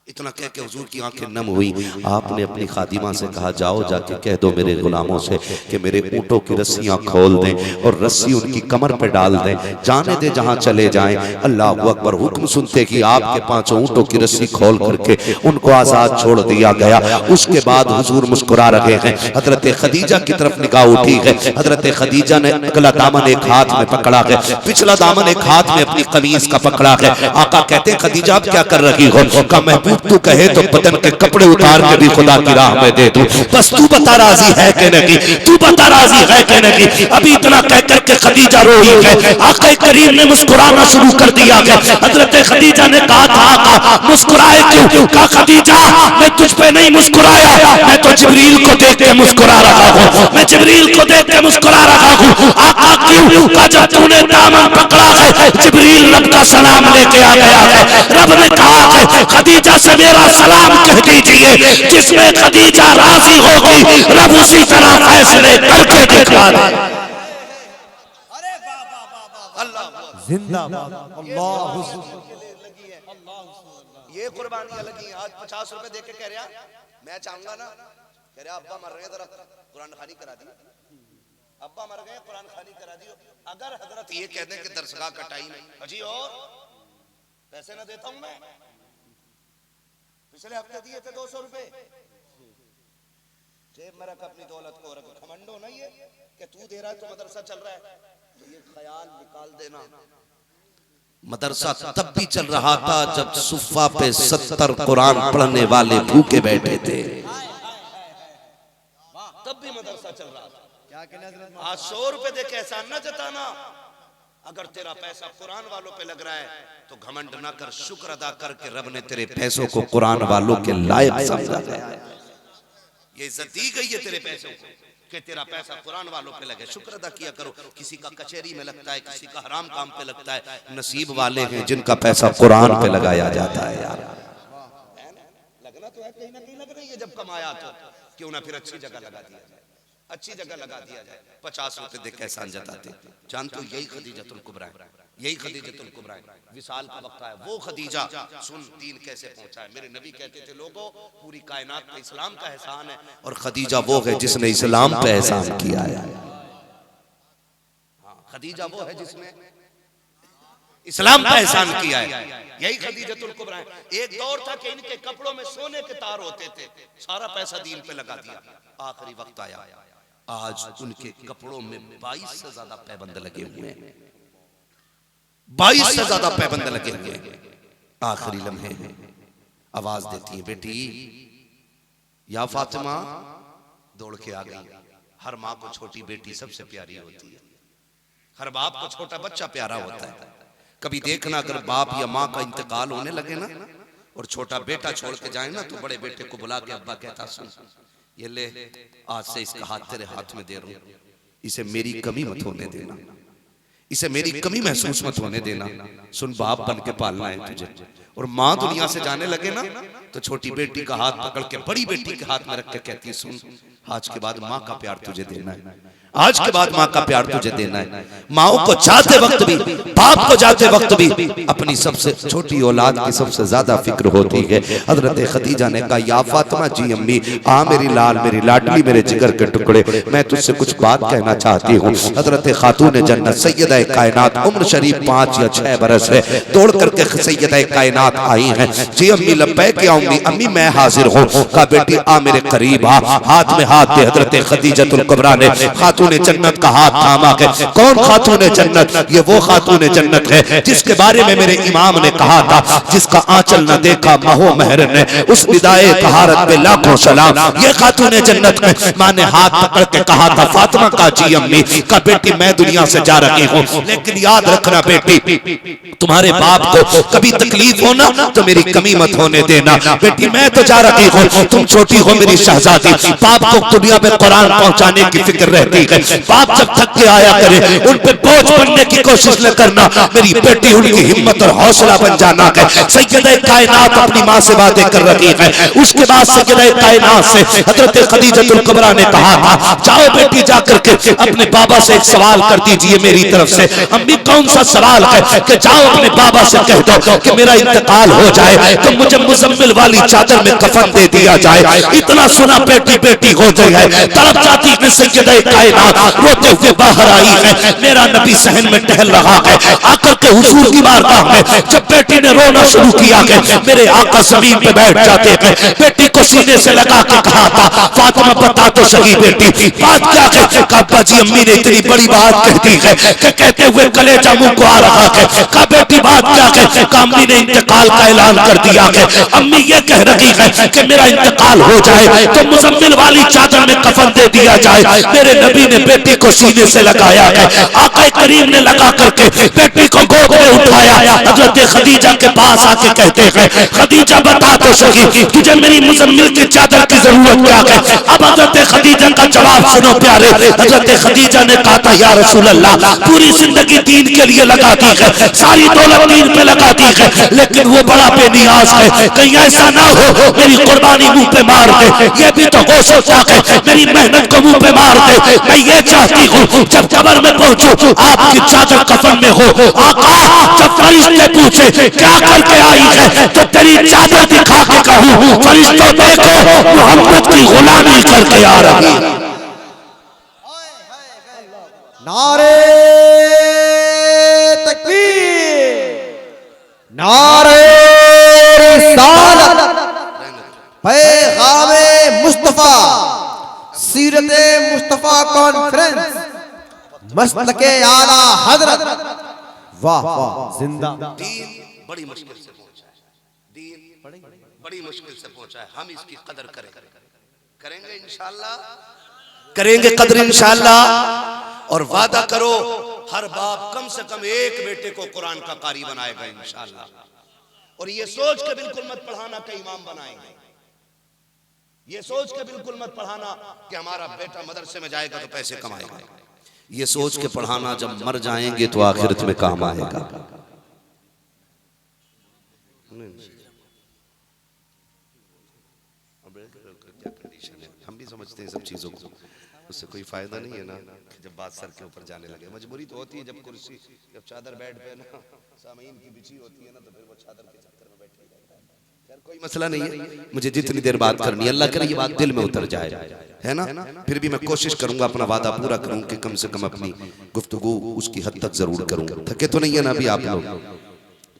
इतना कह के हुजूर की आंखें नम हुई। आपने अपनी खादिमा से कहा जाओ जाके कह दो मेरे गुलामों से कि मेरे ऊंटों की रस्सियां खोल दें और रस्सी उनकी कमर पे डाल दें, जाने दे जहां चले जाएं। अल्लाह अकबर। हुक्म सुनते कि आपके 5 ऊंटों की रस्सी खोल करके उनको आजाद छोड़ दिया गया। उसके बाद हुजूर मुस्कुरा रहे हैं। हजरत खदीजा की तरफ निगाह उठी है। हजरत खदीजा ने अगला दामन एक हाथ में पकड़ा है, पिछला दामन एक हाथ में अपनी कमीज का पकड़ा है। आका कहते हैं खदीजा आप क्या कर रही हो? का महबूब तू कहे तो बदन के कपड़े उतार के भी खुदा की राह में दे दूं, बस तू बता राजी है कि नहीं, तू बता राजी है कि नहीं। अभी इतना कह करके खदीजा रोई है। आका करीम ने मुस्कुराना शुरू कर दिया है। हजरत खदीजा ने कहा था आका मुस्कुराए क्यों? कहा खदीजा मैं तुझ पे नहीं मुस्कुराया, मैं तो जिब्रील को देख के मुस्कुरा रहा हूँ, मैं जिब्रील को देख के मुस्कुरा रहा हूँ। आका क्यों? कहा जब तूने दामन पकड़ा है जिब्रील रब का सलाम लेके आ गया है। रब ने कहा है खदीजा से मेरा सलाम कह दीजिए, जिसमें खदीजा राजी होगी रब उसी तरह फैसले करके दिखा दे। अरे वाह वाह वाह वाह, अल्लाह जिंदाबाद अल्लाह। ये कुर्बानियां लगी। आज 50 रुपए देके कह रहा मैं चाहूंगा ना, कह रहा अब्बा मर रहे हैं, जरा कुरान खानी करा दियो। अब्बा मर गए, कुरान खानी करा दियो। अगर हजरत ये कह दें कि दरसगाह का टाइम है, अजी और पैसे ना देता हूं मैं, पिछले हफ्ते दिए थे 200 रुपए, जेब में रख अपनी दौलत को, रख। घमंडो नहीं है कि तू दे रहा है तो मदरसा चल रहा है, तो ये ख्याल निकाल देना। मदरसा तब भी चल रहा था जब सुफ़ा पे 70 कुरान पढ़ने वाले भूखे बैठे थे, तब भी मदरसा चल रहा था। आज 100 रुपए दे के एहसान न जताना। अगर तेरा पैसा कुरान वालों पे लग रहा है तो घमंड ना कर, शुक्र अदा कर के रब ने तेरे पैसों को कुरान वालों के लायक समझा है। ये इज्जत दी गई है तेरे पैसों को कि तेरा पैसा कुरान वालों पे लगे। शुक्र अदा किया करो। किसी का कचहरी में लगता है, किसी का हराम काम पे लगता है। नसीब वाले हैं जिनका पैसा कुरान पे लगाया जाता है यार। लगना तो है, कहीं ना कहीं लग रही है जब कमाया तो क्यों ना फिर अच्छी जगह लगा दिया जाए, अच्छी जगह लगा दिया जाए। 50 रुपए दे के एहसान जताते। जानते हो यही खदीजतुल कुबरा है, यही खदीजतुल कुबरा है। विसाल का वक्त आया, वो खदीजा सुन दीन कैसे पहुंचा है। मेरे नबी कहते थे लोगों पूरी कायनात पे इस्लाम का एहसान है और खदीजा वो है जिसने इस्लाम पे एहसान किया है। खदीजा वो है जिसने इस्लाम पे एहसान किया है, यही खदीजतुल कुबरा है। एक दौर था कि इनके कपड़ों में सोने के तार होते थे, सारा पैसा दीन पे लगा दिया। आखिरी वक्त आया, आज उनके कपड़ों में 22 से ज्यादा पैबंद लगे हुए हैं, 22 से ज्यादा पैबंद लगे हुए हैं। आखिरी लम्हे आवाज देती है, बेटी या फातिमा, दौड़ के आ गई। हर माँ को छोटी बेटी सबसे प्यारी होती है, हर बाप को छोटा बच्चा प्यारा होता है। कभी देखना अगर बाप या माँ का इंतकाल होने लगे ना और छोटा बेटा छोड़ के जाए ना, तो बड़े बेटे को बुला के अब्बा कहता सुन ये ले, आज से इसका हाथ तेरे हाथ में दे रहा हूं, इसे मेरी कमी मत होने देना, इसे मेरी कमी महसूस मत होने देना। सुन बाप बन के पालना है तुझे। और माँ दुनिया से जाने लगे ना तो छोटी बेटी का हाथ पकड़ के बड़ी बेटी के हाथ में रख के कहती है सुन, आज के बाद माँ का प्यार तुझे देना है, आज के बाद माँ का प्यार तुझे देना है। माओ को जाते वक्त भी, बाप को जाते वक्त भी अपनी सबसे छोटी औलाद की सबसे ज्यादा फिक्र होती है। हजरत खदीजा ने कहा या फातिमा, जी अम्मी, आ मेरी लाल, मेरी लाडली, मेरे जिगर के टुकड़े, मैं तुझसे कुछ बात कहना चाहती हूँ। हजरत खातून जन्नत सैयदा कायनात, उम्र शरीफ 5 या 6 बरस है, दौड़ करके सैयदा कायनात आई है। जी अम्मी लब्बैक आऊंगी, अम्मी मैं हाजिर हूँ। कहा बेटी आ मेरे करीब आ, हाथ में हाथ दे। हजरत खदीजतुल कुबरा ने खातून जन्नत का हाथ थामा के, कौन खातून जन्नत? ये वो खातून जन्नत है जिसके बारे में मेरे इमाम ने कहा था, जिसका आंचल न देखा महो महर ने, उस विदाए तहारत पे लाखों सलाम। ये खातून जन्नत में मां ने हाथ पकड़ के कहा था फातिमा का जी अम्मी का बेटी मैं दुनिया से जा रही हूँ, लेकिन याद रखना बेटी तुम्हारे बाप को कभी तकलीफ हो ना तो मेरी कमी मत होने देना। बेटी मैं तो जा रही हूँ, तुम छोटी हो मेरी शहजादी, बाप को दुनिया में कुरान पहुंचाने की फिक्र रहती है। बाप जब थक के आया करे उन पे बोझ बनने की कोशिश न करना, मेरी बेटी उनकी हिम्मत और हौसला बन जाना है। सैयदा कायनात अपनी माँ से बातें कर रही है। उसके बाद सैयदा कायनात से हजरत खदीजतुल कुबरा ने कहा था जाओ बेटी जाकर के अपने बाबा से एक सवाल कर दीजिए मेरी तरफ से। अम्मी कौन सा सवाल है? कि जाओ अपने बाबा से कह दो कि मेरा इंतकाल हो जाए तो मुझे मुजम्मिल वाली चादर में कफन दे दिया जाए। इतना सुना बेटी बेटी हो गई है, तड़प जाती है सैयदा कायनात, रोते हुए बाहर आई है। मेरा नबी सहन में टहल रहा है, आकर के हुजूर की बारगाह में जब बेटी ने रोना शुरू किया है, मेरे आका जमीन पे बैठ जाते हैं। बेटी को सीने से लगा के कहा था फातिमा बता तो सही बेटी बात क्या है? कहा जी अम्मी ने इतनी बड़ी बात कह दी है कि कहते हुए कलेजा मुंह को आ रहा है। कहा बेटी बात क्या है? कहा अम्मी ने इंतकाल का ऐलान कर दिया है। अम्मी ये कह रही है कि मेरा इंतकाल हो जाए तो मुजम्मिल वाली चादर में कफन दे दिया जाए। मेरे नबी ने बेटी को सीने से लगाया है, आका करीम ने लगा करके बेटी को गोद में उठाया। हजरत खदीजा के पास आके कहते हैं खदीजा बता तो सही तुझे मेरी मुजम्मिल की चादर की जरूरत क्या है? अब हजरत खदीजा का जवाब सुनो प्यारे। हजरत खदीजा ने कहा था या रसूल अल्लाह पूरी जिंदगी दीन के लिए लगा दी है, सारी दौलत दीन पे लगा दी है, लेकिन वो बड़ा बेनियाज है, कहीं ऐसा ना हो मेरी कुर्बानी मुंह पे मार दे। ये भी तो हो सकता है मेरी मेहनत को मुंह पे मार दे। मैं ये चाहती हूँ जब कब्र में पहुंचो आपकी चादर कफन में हो। आका जब फरिश्ते पूछे क्या करके आई है तो तेरी चादर दिखा के कहूँ फरिश्तों देखो मोहम्मद की गुलामी करके आ रही है। नारे तकबीर, नारे रिसालत, पैगामे मुस्तफा, सीरते मुस्तफा कॉन्फ्रेंस, मस्तके आला हजरत। वाह वाह जिंदा। दीन बड़ी मुश्किल से पहुंचा है, दीन बड़ी मुश्किल से पहुंचा है। हम इसकी कदर करेंगे इंशाअल्लाह, करेंगे कदर इंशाअल्लाह। और वादा करो हर बाप कम से कम एक बेटे को कुरान का कारी बनाएगा इंशाअल्लाह। और ये सोच के बिल्कुल मत पढ़ाना कि इमाम बनाएंगे, ये सोच के बिल्कुल मत पढ़ाना कि हमारा बेटा मदरसे में जाएगा तो पैसे कमाएगा। ये सोच के पढ़ाना जब मर जाएंगे तो आखिरत में काम आएगा। समझते हैं सब चीजों को, उससे कोई फायदा नहीं है ना कि जब बात सर के ऊपर जाने लगे। मजबूरी तो होती है, जब कुर्सी जब चादर बेड पे ना सामीन की बिछी होती है ना, तो फिर वो चादर के चक्कर में बैठे रहता है। खैर कोई मसला नहीं है, मुझे जितनी देर बात करनी है, अल्लाह करे ये बात दिल में उतर जाए, है ना। फिर भी मैं कोशिश करूंगा, अपना वादा पूरा करूं कि कम से कम अपनी गुफ्तगू उसकी हद तक जरूर करूं। थके तो नहीं है ना अभी आप लोग?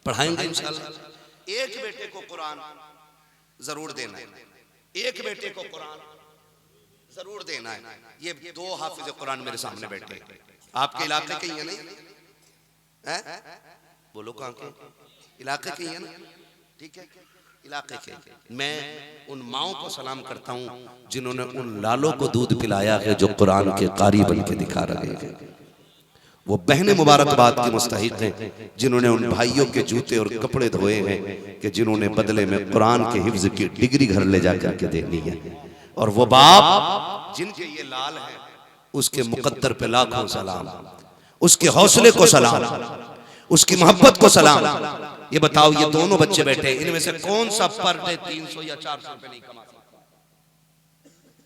पढ़ाएंगे इंशाल्लाह। एक बेटे को कुरान जरूर देना है, एक बेटे को कुरान जरूर देना है। ये 2 हाफिज कुरान मेरे सामने बैठे हैं, आपके इलाके के ही है नहीं है? बोलो कहाँ के इलाके के ही है ना? ठीक है, इलाके के। मैं उन माओं को सलाम करता हूँ जिन्होंने उन लालों को दूध पिलाया है जो कुरान के कारी बन के दिखा रहे हैं। वो बहनें मुबारकबाद की मुस्तहिक हैं जिन्होंने उन भाइयों के जूते और कपड़े धोए हैं कि जिन्होंने बदले में कुरान के हिफ्ज की डिग्री घर ले जाकर के देनी है। और वो बाप जिनके ये लाल है, उसके मुकद्दर पे लाखों सलाम, उसके हौसले को सलाम, उसकी मोहब्बत को सलाम। ये बताओ, ये दोनों बच्चे बैठे, इनमें से कौन सा पर डे 300 या 400 रुपए नहीं कमा सकता?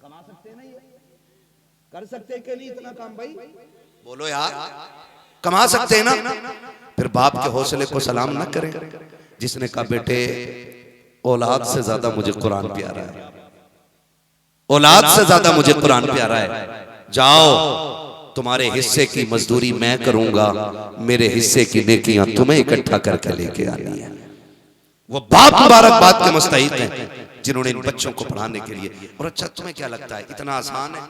कमा सकते नहीं? कर सकते कि नहीं इतना काम भाई? बोलो यार, कमा सकते हैं ना? फिर बाप के हौसले को सलाम ना करें जिसने कहा बेटे औलाद से ज्यादा मुझे कुरान प्यारा है, औलाद से ज्यादा मुझे कुरान प्यारा है। जाओ, तुम्हारे हिस्से की मजदूरी मैं करूंगा, मेरे हिस्से की नेकियां तुम्हें इकट्ठा करके लेके आनी है। वो बाप मुबारकबाद के मुस्तहिक हैं जिन्होंने इन बच्चों को पढ़ाने के लिए। और अच्छा, तुम्हें क्या लगता है इतना आसान है?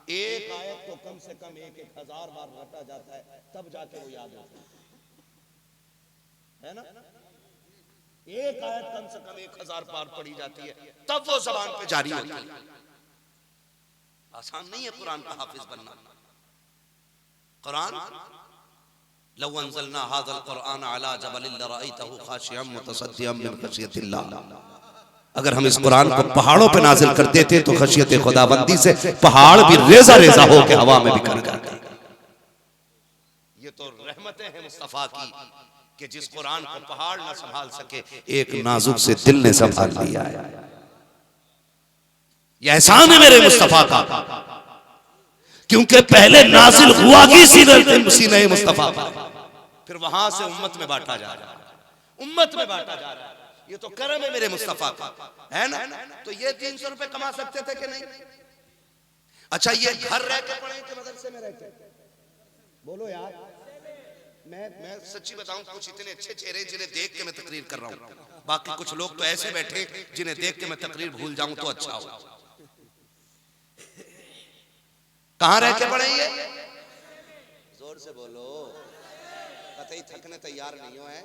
एक आयत तो कम से कम 1000 बार रटा जाता है, तब जाके वो याद होता है ना? एक आयत कम से कम 1000 बार पढ़ी जाती है, तब वो जबान पे जारी होती है। आसान नहीं है कुरान का हाफिज बनना। कुरान लौ अंज़लना हाज़ल कुरान अला जबलिन लरअयतहु खाशिअम मुतसद्दिअम मिन खशियतिल्लाह, अगर हम इस कुरान को पहाड़ों पे नाजिल कर देते तो खशियत खुदाबंदी से पहाड़ भी रेजा रेजा होकर हवा में बिखर जाते। ये तो रहमतें हैं मुस्तफा की कि जिस कुरान को पहाड़ ना संभाल सके, एक नाजुक से दिल ने संभाल लिया है। ये एहसान है मेरे मुस्तफा का, क्योंकि पहले नाजिल हुआ ही सीने मुस्तफा पर, फिर वहां से उम्मत में बांटा जा रहा है, उम्मत में बांटा जा रहा है। ये तो करम है मेरे मुस्तफा का, है ना? तो ये 300 रुपए कमा सकते थे कि नहीं? अच्छा, ये घर रह के पढ़े कि मदरसे में रह के? बोलो यार, मैं सच्ची बताऊं, कुछ इतने अच्छे चेहरे जिन्हें देख के मैं तकरीर कर रहा हूं, बाकी कुछ लोग तो ऐसे बैठे जिन्हें देख के मैं तकरीर भूल जाऊं तो अच्छा हो। कहां रह के पढ़े? ये जोर से बोलो, कतई थकने तैयार नहीं हो, है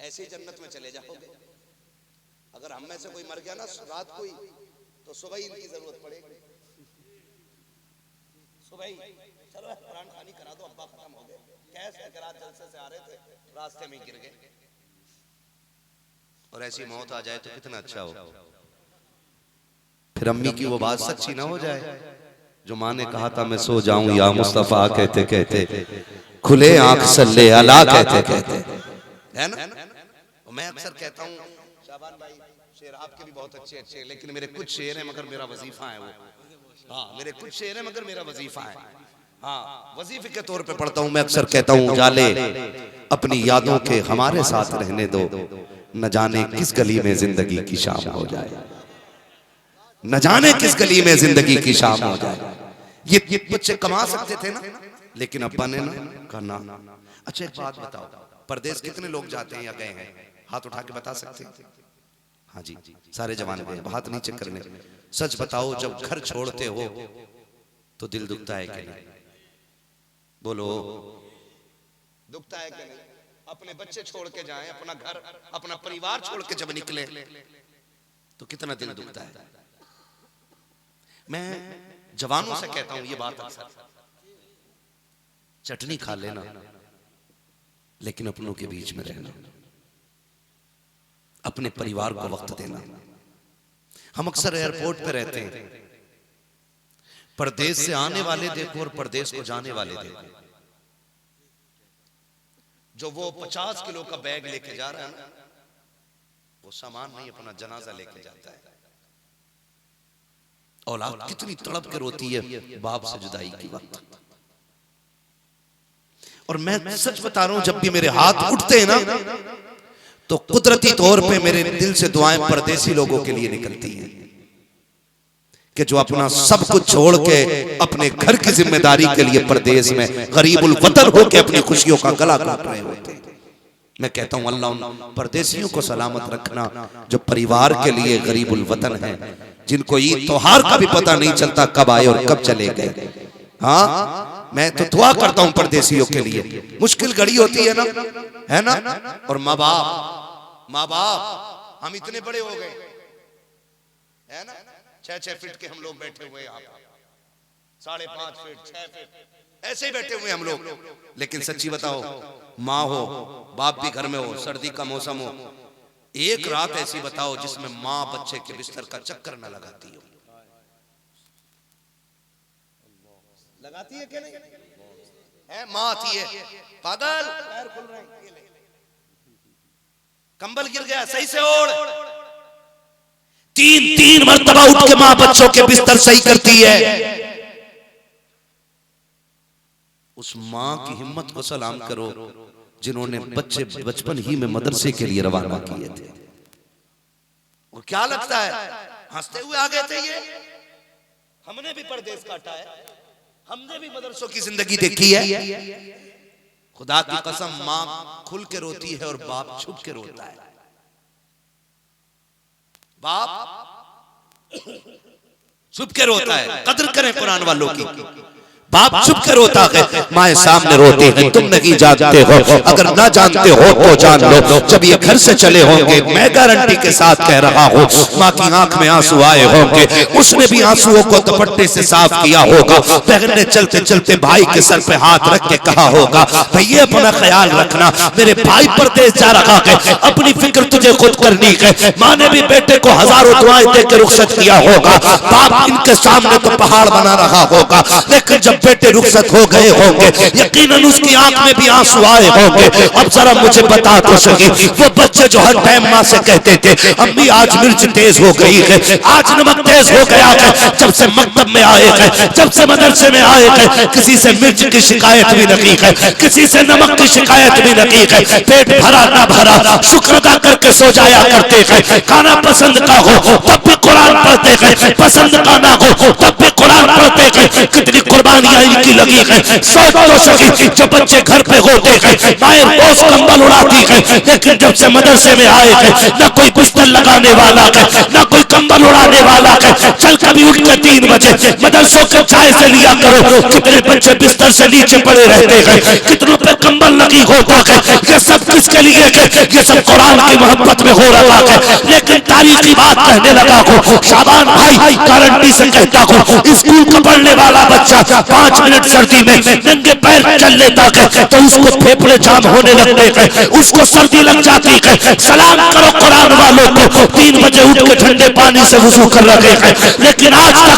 ऐसी जन्नत में चले जाओगे। अगर हम में से कोई मर गया ना रात को ही, तो सुबह ही इनकी जरूरत पड़ेगी। सुबह ही चलो कुरान खानी करा दो, अब्बा खत्म हो गए, कैसे कि रात जलसे से आ रहे थे, रास्ते में गिर गए। और ऐसी मौत आ जाए तो कितना अच्छा हो। फिर अम्मी की वो बात सच्ची ना हो जाए जो माँ ने कहा था, मैं सो जाऊं या मुस्तफा कहते कहते, खुले आंख सल्ले अला कहते कहते, है ना? मैं अक्सर कहता हूँ, शाबान भाई शेर आपके भी बहुत अच्छे अच्छे, लेकिन मेरे कुछ शेर हैं मगर मेरा वजीफा है वो। हाँ, मेरे कुछ शेर हैं मगर मेरा वजीफा है। हाँ, वजीफे के तौर पे पढ़ता हूँ। मैं अक्सर कहता हूँ, जाले अपनी यादों के हमारे साथ रहने दो, न जाने किस गली में जिंदगी की शाम हो जाए, न जाने किस गली में जिंदगी की शाम हो जाए। ये बच्चे कमा सकते थे ना, लेकिन अब्बा ने ना कहा ना। अच्छा, एक बात बताओ, परदेश कितने लोग जाते हैं या गए हैं? हाथ उठा के बता सकते हैं? हाँ जी, सारे जवान गए, हाथ नीचे करने। सच बताओ, जब घर छोड़ते हो तो दिल दुखता है कि नहीं? बोलो, दुखता है कि नहीं? अपने बच्चे छोड़ के जाएं, अपना घर अपना परिवार छोड़ के जब निकले तो कितना दिल दुखता है। मैं जवानों से कहता हूं ये बात अक्सर, चटनी खा लेना लेकिन अपनों के बीच में रहना, अपने परिवार को वक्त देना। हम अक्सर एयरपोर्ट पे रहते हैं, परदेश से आने वाले देखो और परदेश को जाने वाले देखो। जो वो 50 किलो का बैग लेके जा रहा है ना, वो सामान नहीं, अपना जनाजा लेके जाता है। औलाद कितनी तड़प के रोती है बाप से जुदाई की वक्त। और मैं सच बता रहा हूं, जब भी मेरे हाथ उठते हैं ना तो कुदरती तौर पे मेरे दिल से दुआएं परदेसी लोगों के लिए निकलती हैं कि जो अपना सब कुछ छोड़ के अपने घर की जिम्मेदारी के लिए परदेश में गरीबुल वतन होकर अपनी खुशियों का गला काट रहे होते हैं। मैं कहता हूं अल्लाह उन परदेसियों को सलामत रखना जो परिवार के लिए गरीबुल वतन है, जिनको ईद त्योहार का भी पता नहीं चलता कब आए और कब चले गए। हाँ, मैं तो दुआ करता हूं परदेसियों के लिए। मुश्किल घड़ी होती है ना। और माँ बाप हम इतने बड़े हो गए है ना, 6-6 फीट के हम लोग बैठे हुए यहाँ, 5.5 फीट 6 फीट ऐसे ही बैठे हुए हम लोग। लेकिन सच्ची बताओ, माँ हो बाप भी घर में हो, सर्दी का मौसम हो, एक रात ऐसी बताओ जिसमें माँ बच्चे के बिस्तर का चक्कर न लगाती हो। लगाती है क्या नहीं है? माँ आती है, पागल पैर खुल रहे हैं, कंबल गिर गया सही से ओढ़। 3 मरतबा उठ के माँ बच्चों के बिस्तर सही करती है। उस माँ की हिम्मत को सलाम करो जिन्होंने बच्चे बचपन ही में मदरसे के लिए रवाना किए थे। और क्या लगता है हंसते हुए आ गए थे ये? हमने भी परदेश काटा है, हमने भी मदरसों की जिंदगी देखी है। खुदा की कसम, माँ खुल के रोती है और बाप छुप के रोता है। बाप छुप के रोता है। कदर करें कुरान वालों की। बाप छुप के रोता है, माए सामने रोती है। तुम नहीं जानते हो, अगर ना जानते हो तो जान लो। जब ये घर से चले होंगे, मैं गारंटी के साथ कह रहा हूँ, माँ की आंख में आंसू आए होंगे। उसने भी आंसुओं को दुपट्टे से साफ किया होगा। बहन ने चलते चलते भाई के सर पे हाथ रख के कहा होगा, भैया अपना ख्याल रखना, मेरे भाई परदेश जा रहा है, अपनी फिक्र तुझे खुद करनी है। माँ ने भी बेटे को हजारों दुआएं देकर रुखसत किया होगा। बाप इनके सामने तो पहाड़ बना रहा होगा, लेकिन जब बेटे रुखसत हो गए होंगे, यकीनन उसकी आंख में भी आंसू आए होंगे। अब जरा मुझे बता तो सकी, वो बच्चे जो हर टाइम माँ से कहते थे, अम्मी आज मिर्च तेज हो गई है, आज नमक तेज हो गया है, जब से मकतब में आए हैं, जब से मदरसे में आए हैं, किसी से मिर्च की शिकायत भी नहीं है, किसी से नमक की शिकायत भी नहीं है। पेट भरा ना भरा शुक्र अदा करके सो जाया करते हैं। खाना पसंद का हो तब भी कुरान पढ़ते हैं, पसंद का ना हो तब भी कुरान पढ़ते हैं। कितनी कुर्बानियां इनकी लगी है। सोच तो सकी, जब बच्चे घर पे होते हैं, माएं रोज कंबल उड़ाती है, लेकिन जब से मदरसे में आए हैं, ना कोई बिस्तर लगाने वाला है, ना कोई कंबल उड़ाने वाला है। चल कभी उठ के 3 बजे मदरसों के चाय से लिया करो। कितने बच्चे बिस्तर से नीचे पड़े रहते हैं, कितनों पे कंबल लगी होता है। ये सब किसके लिए है? ये सब कुरान की मोहब्बत में हो रहा है। लेकिन तारीखी बात कहने लगा हूँ, शाबान भाई गारंटी से कहता हूँ, स्कूल का पढ़ने वाला बच्चा 5 मिनट सर्दी में नंगे पैर चल लेता है तो उसको फेफड़े जाम होने लगते हैं, उसको सर्दी लग जाती है। सलाम करो कुरान वालों को, 3 बजे उठ के ठंडे पानी से वुजू कर रहे हैं, लेकिन आज तक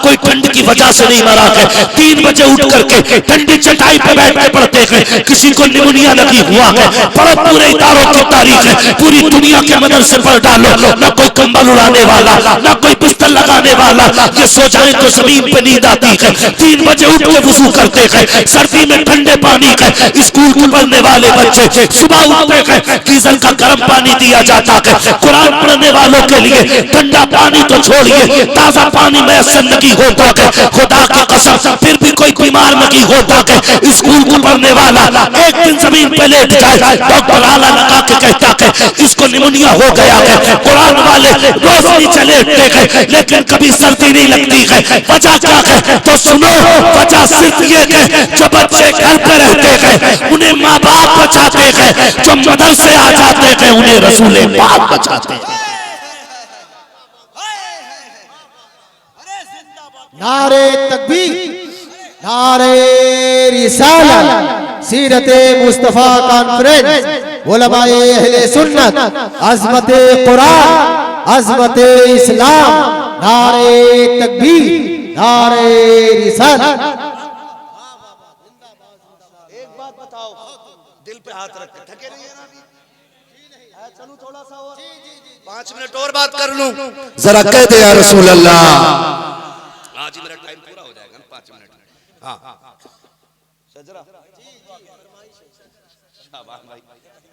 कोई ठंड की वजह से नहीं मरा है। 3 बजे उठ करके ठंडी चटाई पे बैठ के पढ़ते हैं। किसी को निमोनिया लगी हुआ है, पढ़ो पूरे इदारों की तारीख है, पूरी दुनिया के मदरसे पर डालो, ना कोई कंबल उड़ाने वाला, ना कोई बिस्तर लगाने वाला। ये सो जाए तो जमीन पे नींद आती है। 3 बजे उठ के वुजू करते हैं, सर्दी में ठंडे पानी का। स्कूल के पढ़ने वाले बच्चे सुबह उठते हैं, गीजर का गर्म पानी दिया जाता है। कुरान पढ़ने वालों के लिए ठंडा पानी तो छोड़िए, ताजा पानी मैसर नहीं होता है। खुदा की कसम, फिर भी कोई बीमार नहीं होता है। स्कूल को पढ़ने वाला एक दिन जमीन पे लेट जाए, डॉक्टर आला लगा के कहता है इसको निमोनिया हो गया है। कुरान वाले रोज नीचे लेटते हैं, लेकिन कभी सर्दी नहीं लगती है। वजह क्या है? तो सुनो, वजह सिर्फ ये है, जो बच्चे घर पे रहते हैं उन्हें माँ बाप बचाते हैं, जो मदरसे आ जाते हैं उन्हें रसूले पाक बचाते हैं। नारे तकबीर, नारे रिसालत, सीरते मुस्तफा कॉन्फ्रेंस, उलमाए अहले सुन्नत, अज़मते कुरान, अज़मते इस्लाम, नारे तकबीर, नारे रिसालत। एक बात बताओ, दिल पे हाथ रख के थके नहीं है ना? चलूं थोड़ा सा और 5 मिनट और बात कर लूं, जरा कह दे या रसूल अल्लाह। आज ही मेरा टाइम पूरा हो जाएगा ना 5 मिनट। हाँ सजरा शाबाश भाई,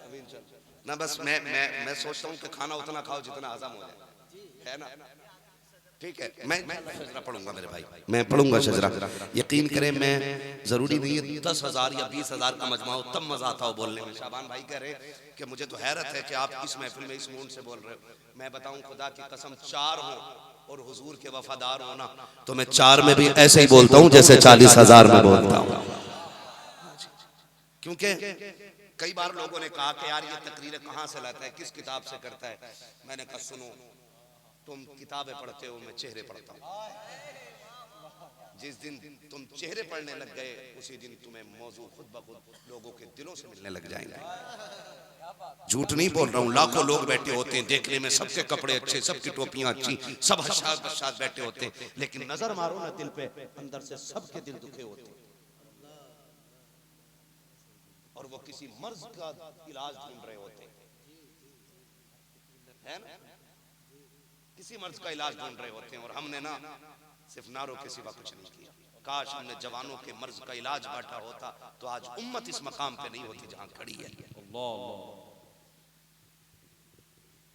अभी इंशाल्लाह ना। बस मैं सोचता हूँ कि खाना उतना खाओ जितना हजम हो जाए, है ना? ठीक है, मैं शजरा पढ़ूंगा मेरे भाई, मैं पढ़ूंगा शजरा। यकीन करें, मैं जरूरी नहीं है 10,000 या 20,000 का मजमा हो तब मजा आता हो बोलने में। शाबान भाई कह रहे कि मुझे तो हैरत है कि आप इस महफिल में इस मूड से बोल रहे हो। मैं बताऊं, खुदा की कसम, 4 हो और हुजूर के वफादार हो ना, तो मैं 4 में भी ऐसे ही बोलता हूं जैसे 40,000 में बोलता हूं। क्योंकि कई बार लोगों ने कहा कि यार ये तकरीरें कहां से लाता है, किस किताब से करता है। मैंने कहा सुनो, तुम किताबें पढ़ते हो, मैं चेहरे पढ़ता हूं। जिस दिन तुम चेहरे पढ़ने लग गए, उसी दिन तुम्हें मौजू खुद ब खुद लोगों के दिलों से मिलने लग जाएंगे। झूठ नहीं बोल रहा हूं, लाखों लोग बैठे होते हैं, देखने में सबके कपड़े अच्छे, सबकी टोपियां अच्छी, सब हशात बैठे होते हैं, लेकिन नजर मारो ना दिल पे, अंदर से सबके दिल दुखे होते हैं और वो किसी मर्ज का इलाज ढूंढ रहे होते हैं ना, किसी मर्ज का इलाज ढूंढ रहे होते हैं। और हमने ना सिर्फ नारों के सिवा कुछ नहीं किया। काश हमने जवानों के मर्ज का इलाज बांटा होता तो आज उम्मत इस मकाम पे नहीं होती जहां खड़ी है।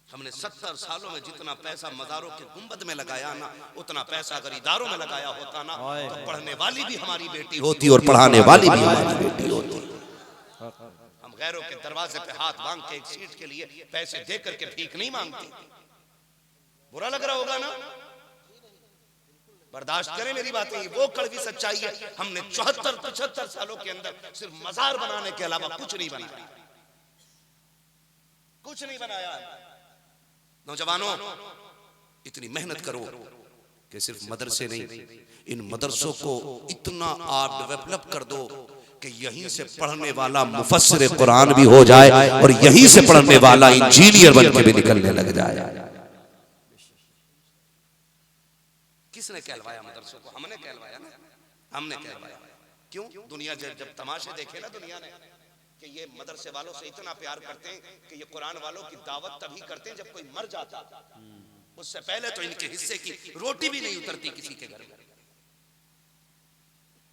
हमने 70 सालों में जितना पैसा मज़ारों के गुंबद में लगाया ना, उतना पैसा अगर इदारों में लगाया होता ना, तो पढ़ने वाली भी हमारी बेटी होती और पढ़ाने वाली भी हमारी बेटी होती। हम गैरों के दरवाजे पे हाथ मांग के एक सीट के लिए पैसे दे करके भीख नहीं मांगते। बुरा लग रहा होगा ना, बर्दाश्त करें मेरी बातें, वो कड़वी सच्चाई है। हमने 74-75 सालों के अंदर सिर्फ मजार बनाने के अलावा कुछ नहीं बनाया, कुछ नहीं बनाया। नौजवानों, इतनी मेहनत करो कि सिर्फ मदरसे नहीं, इन मदरसों को इतना आप डेवलप कर दो कि यहीं से पढ़ने वाला मुफस्सिर कुरान भी हो जाए और यहीं से पढ़ने वाला इंजीनियर बन के भी निकलने लग जाए। किसने कहलवाया मदरसों को? हमने कहलवाया ना, हमने कहलवाया। क्यों? दुनिया जब तमाशे देखे ना दुनिया ने कि ये मदरसे वालों से इतना प्यार करते हैं कि ये कुरान वालों की दावत तभी करते हैं जब कोई मर जाता, उससे पहले तो इनके हिस्से की रोटी भी नहीं उतरती किसी के घर में।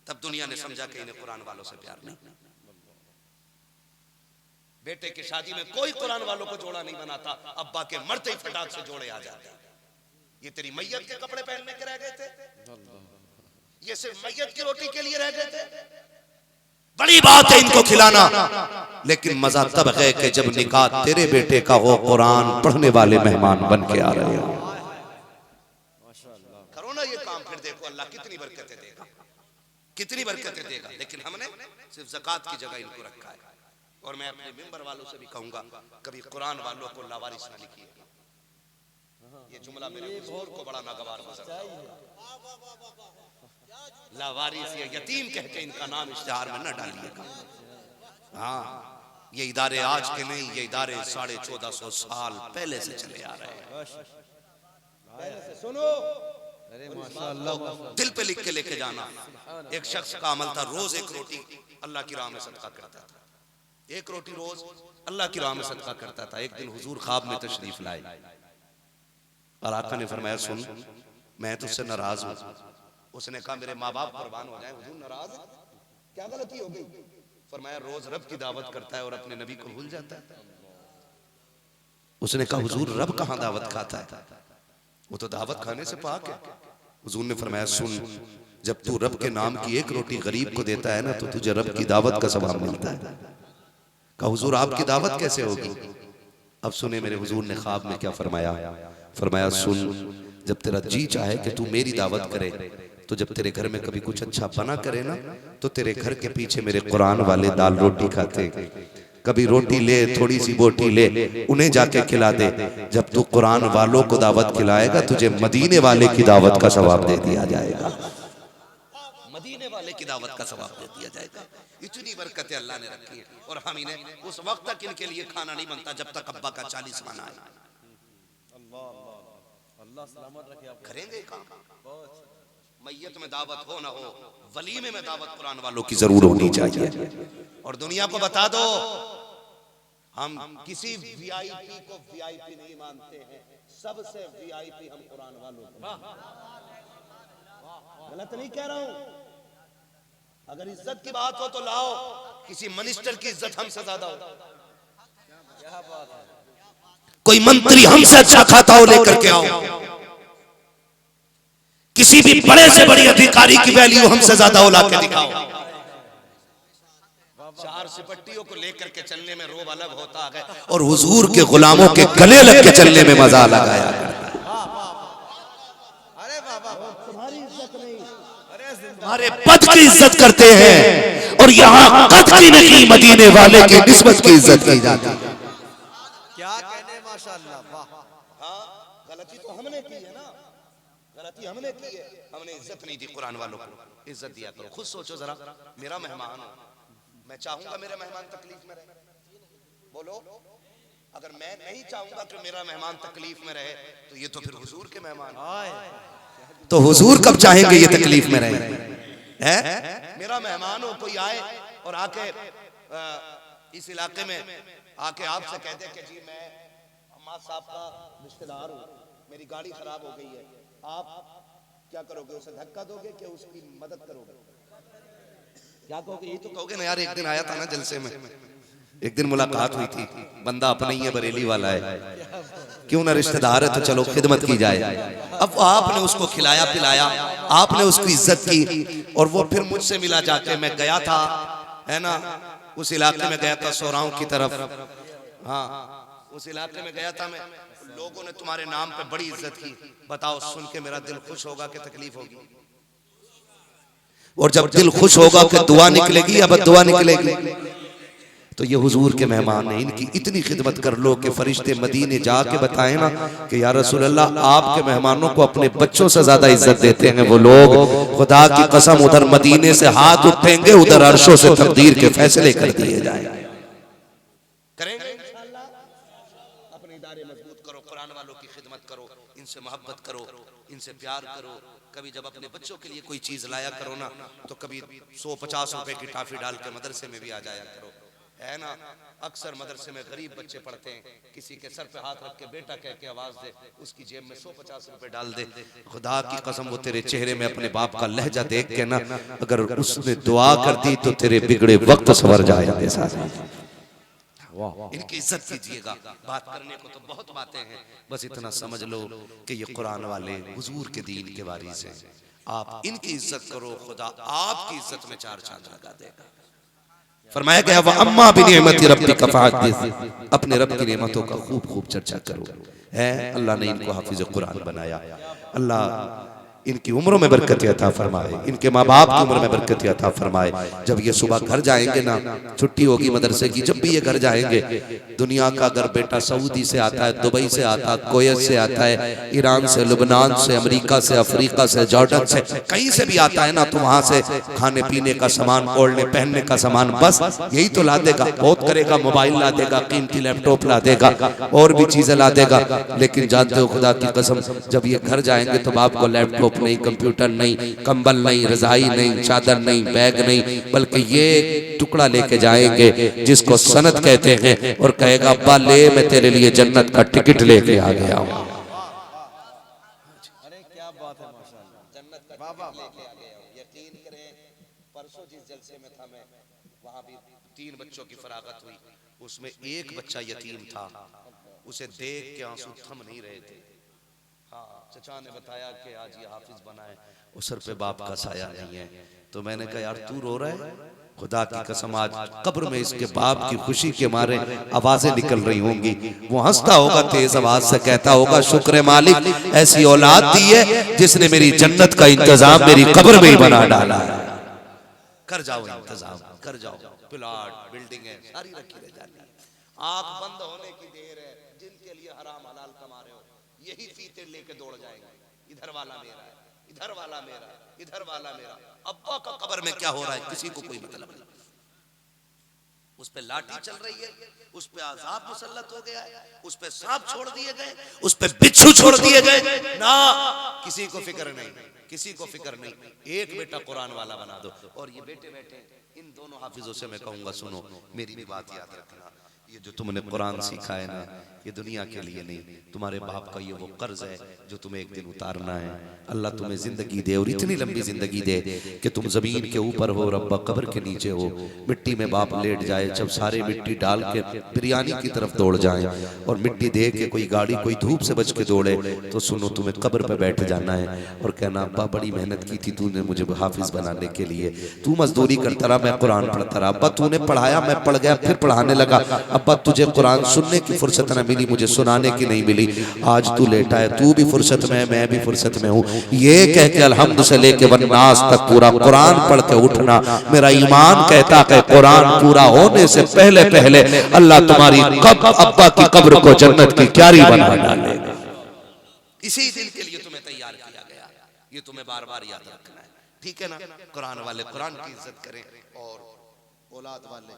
तब दुनिया ने समझा कि इन्हें कुरान वालों से प्यार नहीं। बेटे की शादी में कोई कुरान वालों को जोड़ा नहीं बनाता, अब्बा के मरते ही फटाक से जोड़े आ जाते। ये तेरी मैयत के कपड़े पहनने के रह गए थे, ये सिर्फ मैयत की रोटी के लिए रह गए थे। बड़ी बात है इनको खिलाना, लेकिन मजा तब है कि जब निकाह तेरे बेटे का हो, कुरान पढ़ने वाले मेहमान बन के आ रहे हो। करो ना ये काम, फिर देखो अल्लाह कितनी बरकतें देगा, कितनी बरकतें देगा। लेकिन हमने सिर्फ ज़कात की जगह इनको रखा है। और मैं अपने मिंबर वालों से भी कहूंगा, कभी कुरान वालों को लावारिस ना लिखिए। ये जुमला मेरे हुजूर को बड़ा नागवार गुजरा। लावारिस या यतीम कह के इनका नाम इश्तिहार में न डालिएगा। हाँ, ये इदारे आज के नहीं, ये इदारे 1450 साल पहले से चले आ रहे हैं। सुनो, दिल पे लिख के लेके जाना। एक शख्स का अमल था, रोज एक रोटी अल्लाह की राह में सदका करता था, एक रोटी रोज अल्लाह की राह में सदका करता था। एक दिन हुजूर ख्वाब में तशरीफ लाए और आका ने फरमाया, सुन मैं तुझसे नाराज हूं। उसने कहा मेरे माँ बाप कुर्बान हो जाए, हुजूर नाराज है, क्या गलती हो गई? फरमाया रोज रब की दावत करता है और अपने नबी को भूल जाता है। उसने कहा हुजूर रब कहाँ दावत खाता है, वो तो दावत खाने से पाक है। हुजूर ने फरमाया सुन, जब तू रब के नाम की एक रोटी गरीब को देता है ना, तो तुझे रब की दावत का सवाब मिलता है। कहा हुजूर आपकी दावत कैसे होगी? अब सुने मेरे हुजूर ने ख्वाब में क्या फरमाया। फरमाया सुन, जब तेरा जी चाहे कि तू मेरी दावत करे, तो जब तेरे घर में कभी कुछ अच्छा बना करे ना, तो तेरे घर के पीछे मेरे कुरान वाले दाल रोटी खाते, कभी रोटी ले थोड़ी सी बोटी ले उन्हें जाके खिला दे। जब तू कुरान वालों को दावत खिलाएगा, तुझे मदीने वाले की दावत का सवाब दे दिया जाएगा, मदीने वाले की दावत का सवाब दे दिया जाएगा। इतनी बरकतें अल्लाह ने रखी है। और हम इन्हें उस वक्त तक इनके लिए खाना नहीं बनता जब तक अब्बा का 40 खाना है। अल्लाह सलामत रखे आप। करेंगे काम। मैयत में दावत हो ना हो, वलीमे में दावत कुरान वालों की जरूर होनी चाहिए। और दुनिया को बता दो, हम किसी वीआईपी को वीआईपी नहीं मानते हैं, सबसे वीआईपी हम कुरान वालों को। गलत नहीं कह रहा हूं। अगर इज्जत की बात हो तो लाओ, किसी मिनिस्टर की इज्जत हमसे ज्यादा हो। कोई मंत्री हमसे अच्छा खाता हो लेकर के आओ, किसी भी बड़े से बड़ी अधिकारी की वैल्यू हमसे ज्यादा हो ला के दिखाओ। चार सिपट्टियों को लेकर के चलने में रोब अलग होता है और हुजूर के गुलामों के गले लग के चलने में मजा लगाया करता है। अरे बाबा तुम्हारी इज्जत नहीं, अरे हमारे पद की इज्जत करते हैं और यहाँ कद की नहीं, मदीने वाले की निस्बत की इज्जत की जाती है। क्या कहने माशाअल्लाह। वाह हाँ, गलती तो हमने की है ना, गलती हमने की है। हमने इज्जत नहीं दी कुरान वालों को, इज्जत दिया करो। खुद सोचो जरा, मेरा मेहमान हो, मैं चाहूंगा मेरा मेहमान तकलीफ में रहे? बोलो, अगर मैं नहीं चाहूंगा कि मेरा मेहमान तकलीफ में रहे तो ये तो फिर हुजूर के मेहमान, तो हुजूर कब चाहेंगे ये तकलीफ में रहे? हैं? मेरा मेहमान हो, कोई आए और आके इस इलाके में आके आपसे कह दे कि जी मैं अम्मा साहब का रिश्तेदार हूँ, मेरी गाड़ी खराब हो गई है, आप क्या करोगे? उसे धक्का दोगे कि उसकी मदद करोगे? क्या कहोगे? ये तो कहोगे ना यार, एक दिन आया था ना जलसे में, एक दिन मुलाकात हुई थी, बंदा अपना ही है, बरेली वाला है, क्यों ना रिश्तेदार है तो चलो खिदमत की जाए। अब आपने उसको खिलाया पिलाया, आपने उसकी इज्जत की और वो फिर मुझसे मिला जाके। मैं गया था, है ना, उस इलाके में गया था सोराव की तरफ, हाँ उस इलाके में गया था मैं, लोगों ने तुम्हारे नाम पे बड़ी इज्जत की। बताओ, सुन के मेरा दिल खुश होगा कि तकलीफ होगी? और जब दिल खुश होगा कि दुआ निकलेगी या बद्दुआ निकलेगी? तो ये हुजूर के मेहमान हैं, इनकी इतनी खिदमत कर लो कि फरिश्ते मदीने जाके बताएं ना कि या रसूल अल्लाह, आपके मेहमानों को अपने बच्चों से ज्यादा इज्जत देते हैं वो लोग। खुदा की कसम, उधर मदीने से हाथ उठेंगे, उधर अर्शों से तकदीर के फैसले कर दिए जाएंगे। करेंगे इंशाअल्लाह। अपने इदारे मजबूत करो, कुरान वालों की खिदमत करो, इनसे मोहब्बत करो, इनसे प्यार करो। कभी जब अपने बच्चों के लिए कोई चीज लाया करो ना, तो कभी 100-50 रुपए की टॉफी डाल के मदरसे में भी आ जाया करो, है ना। अक्सर मदरसे में गरीब बच्चे पढ़ते हैं, किसी के सर पे हाथ रख के बेटा कह के आवाज दे, उसकी जेब में 100-50 रुपए डाल दे। खुदा की कसम, वो तेरे चेहरे में अपने बाप का लहजा देख के ना, अगर उसने दुआ कर दी तो तेरे बिगड़े वक्त संवर जाएंगे। इनकी इज्जत कीजिएगा। बात करने को तो बहुत बातें हैं, बस इतना समझ लो कि ये कुरान वाले हुजूर के दीन के वारिस हैं। आप इनकी इज्जत करो, खुदा आपकी इज्जत में 4 चांद लगा देगा। फरमाया गया व अम्मा बिनिअमति रब्बिका फहद्दिस, अपने रब की नेमतों का खूब खूब चर्चा करो। है अल्लाह ने इनको हाफिज कुरान बनाया, अल्लाह इनकी उम्रों में बरकत अता फरमाए, इनके माँ बाप की उम्र में बरकत अता फरमाए। जब ये सुबह घर जाएंगे ना, छुट्टी होगी मदरसे की, जब भी ये घर जाएंगे, दुनिया का अगर बेटा सऊदी से आता है, दुबई से आता है, कुवैत से आता है, ईरान से, लुबनान से, अमेरिका से, अफ्रीका से, जॉर्डन से, कहीं से भी आता है ना, तो वहां से खाने पीने का सामान, ओढ़ने पहनने का सामान, बस यही तो ला देगा। बहुत करेगा, मोबाइल ला देगा, कीमती लैपटॉप ला देगा, और भी चीजें ला देगा। लेकिन जानते हो खुदा की कसम, जब ये घर जाएंगे तो बाप को लैपटॉप नहीं, कंप्यूटर नहीं, कंबल नहीं, रजाई नहीं, चादर नहीं, बैग नहीं, बल्कि ये टुकड़ा लेके जाएंगे जिसको सनद कहते हैं, और कहेगा अब्बा ले, मैं तेरे लिए जन्नत का टिकट लेके आ गया हूँ। अरे क्या बात है माशाअल्लाह, जन्नत का टिकट लेके आ गया हूँ। यकीन करें, परसों जिस जलसे में था मैं, वहाँ भी 3 बच्चों की फरागत हुई, उसमें एक बच्चा यतीम था, उसे देख के आंसू थम नहीं रहे थे। हाँ, चचा ने बताया कि आज ये हाफिज बना है, उस सर पे बाप का साया नहीं है। तो मैंने कहा यार तू रो रहा है? खुदा की कसम, आज कब्र में इसके बाप की खुशी के मारे आवाजें निकल रही होंगी। वो हंसता होगा, तेज आवाज से कहता होगा, शुक्र मालिक, ऐसी औलाद दी है जिसने मेरी जन्नत का इंतजाम मेरी कब्र में ही बना डाला है। कर जाओ इंतजाम, कर जाओ। प्लाट, बिल्डिंगें सारी रखी रह जाती है। आंख बंद होने की देर है, जिनके लिए हराम हलाल कमा रहे हो, यही फीते लेके दौड़ जाएंगे, इधर वाला मेरा है, इधर वाला मेरा, इधर वाला मेरा। अब्बा का कब्र में क्या हो रहा है किसी को कोई मतलब नहीं। उस पे लाठी चल रही है, उस पे आजाब मुसल्लत हो गया है, उस पे सांप छोड़ दिए गए, उस पे बिच्छू छोड़ दिए गए ना, किसी को फिक्र नहीं, किसी को फिक्र नहीं। एक बेटा कुरान वाला बना दो। और ये बेटे बैठे, इन दोनों हाफिजों से मैं कहूंगा, सुनो मेरी भी बात याद रखना, ये जो तुमने कुरान सीखा है ना, ये दुनिया के लिए नहीं, तुम्हारे बाप का ये वो कर्ज है जो तुम्हें एक दिन उतारना है। अल्लाह तुम्हें जिंदगी दे और इतनी लंबी जिंदगी दे कि तुम जमीन के ऊपर हो, रब्बा कब्र के नीचे हो, मिट्टी में बाप लेट जाए, जब सारे मिट्टी डाल के बिरयानी की तरफ दौड़ जाए और मिट्टी दे के कोई गाड़ी कोई धूप से बच के दौड़े, तो सुनो तुम्हें कब्र पे बैठ जाना है और कहना अब्बा बड़ी मेहनत की थी तूने मुझे हाफिज बनाने के लिए, तू मजदूरी करता रहा, मैं कुरान पढ़ता रहा, अब्बा तूने पढ़ाया, मैं पढ़ गया, फिर पढ़ाने लगा, अब्बा तुझे कुरान सुनने की फुर्सत न मिली, मुझे सुनाने की नहीं मिली, आज तू लेटा है, तू भी फुर्सत में है, मैं भी फुर्सत में हूँ। ये कह के अल्हम्द से लेके वन्नास तक पूरा कुरान पढ़ के उठना। मेरा ईमान कहता है कुरान पूरा होने से पहले पहले अल्लाह तुम्हारी अब्बा की कब्र को जन्नत की क्यारी बना डालेगा। इसी दिन के लिए तुम्हें तैयार किया गया, ये तुम्हें बार बार याद रखना है, ठीक है ना। कुरान वाले कुरान की इज्जत करें और औलाद वाले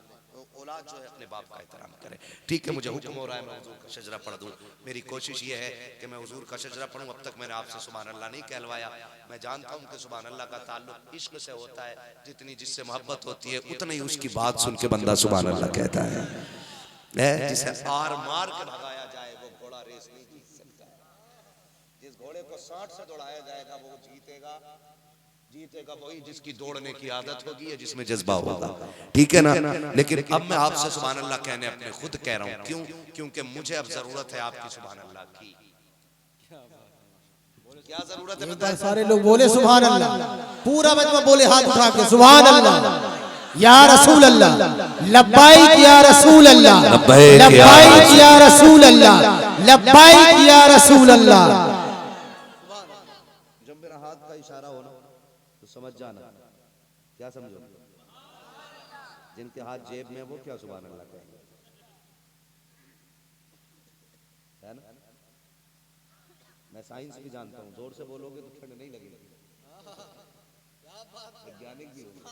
औलाद जो है अपने बाप का एहतराम करे, ठीक है। मुझे हुक्म हो रहा है मैं हुजूर का शजरा पढ़ दूं। मेरी कोशिश ये है कि मैं हुजूर का शजरा पढ़ूं। अब तक मैंने आपसे सुभान अल्लाह नहीं कहलवाया। मैं जानता हूं कि सुभान अल्लाह का ताल्लुक इश्क से होता है, जितनी जिससे मोहब्बत होती है उतना ही उसकी बात सुन के बंदा सुभान अल्लाह कहता है। जिसे आर मार के भगाया जाए वो घोड़ा रेस नहीं जीत सकता। जिस घोड़े को 60 से दौड़ाया जाएगा वो जीतेगा वही जिसकी दौड़ने की आदत होगी, जिसमें जज्बा होगा, ठीक है ना। लेकिन अब मैं आपसे सुभान अल्लाह कहने अपने खुद कह रहा हूं, क्यों? क्योंकि मुझे अब जरूरत है आपकी सुभान अल्लाह की। क्या जरूरत है? बता सारे लोग बोले सुभान अल्लाह, पूरा मजमा बोले हाथ उठा के सुभान अल्लाह। या रसूल अल्लाह, लब्बाइक या रसूल अल्लाह, लब्बाइक या रसूल अल्लाह, लब्बाइक या रसूल अल्लाह। जब मेरा हाथ का इशारा हो ना तो समझ जाना, क्या समझो? जिनके हाथ जेब में वो क्या सुभान अल्लाह कहेंगे, है ना। मैं साइंस भी जानता हूँ, जोर से बोलोगे तो ठंड नहीं लगेगी, वैज्ञानिक भी होगा।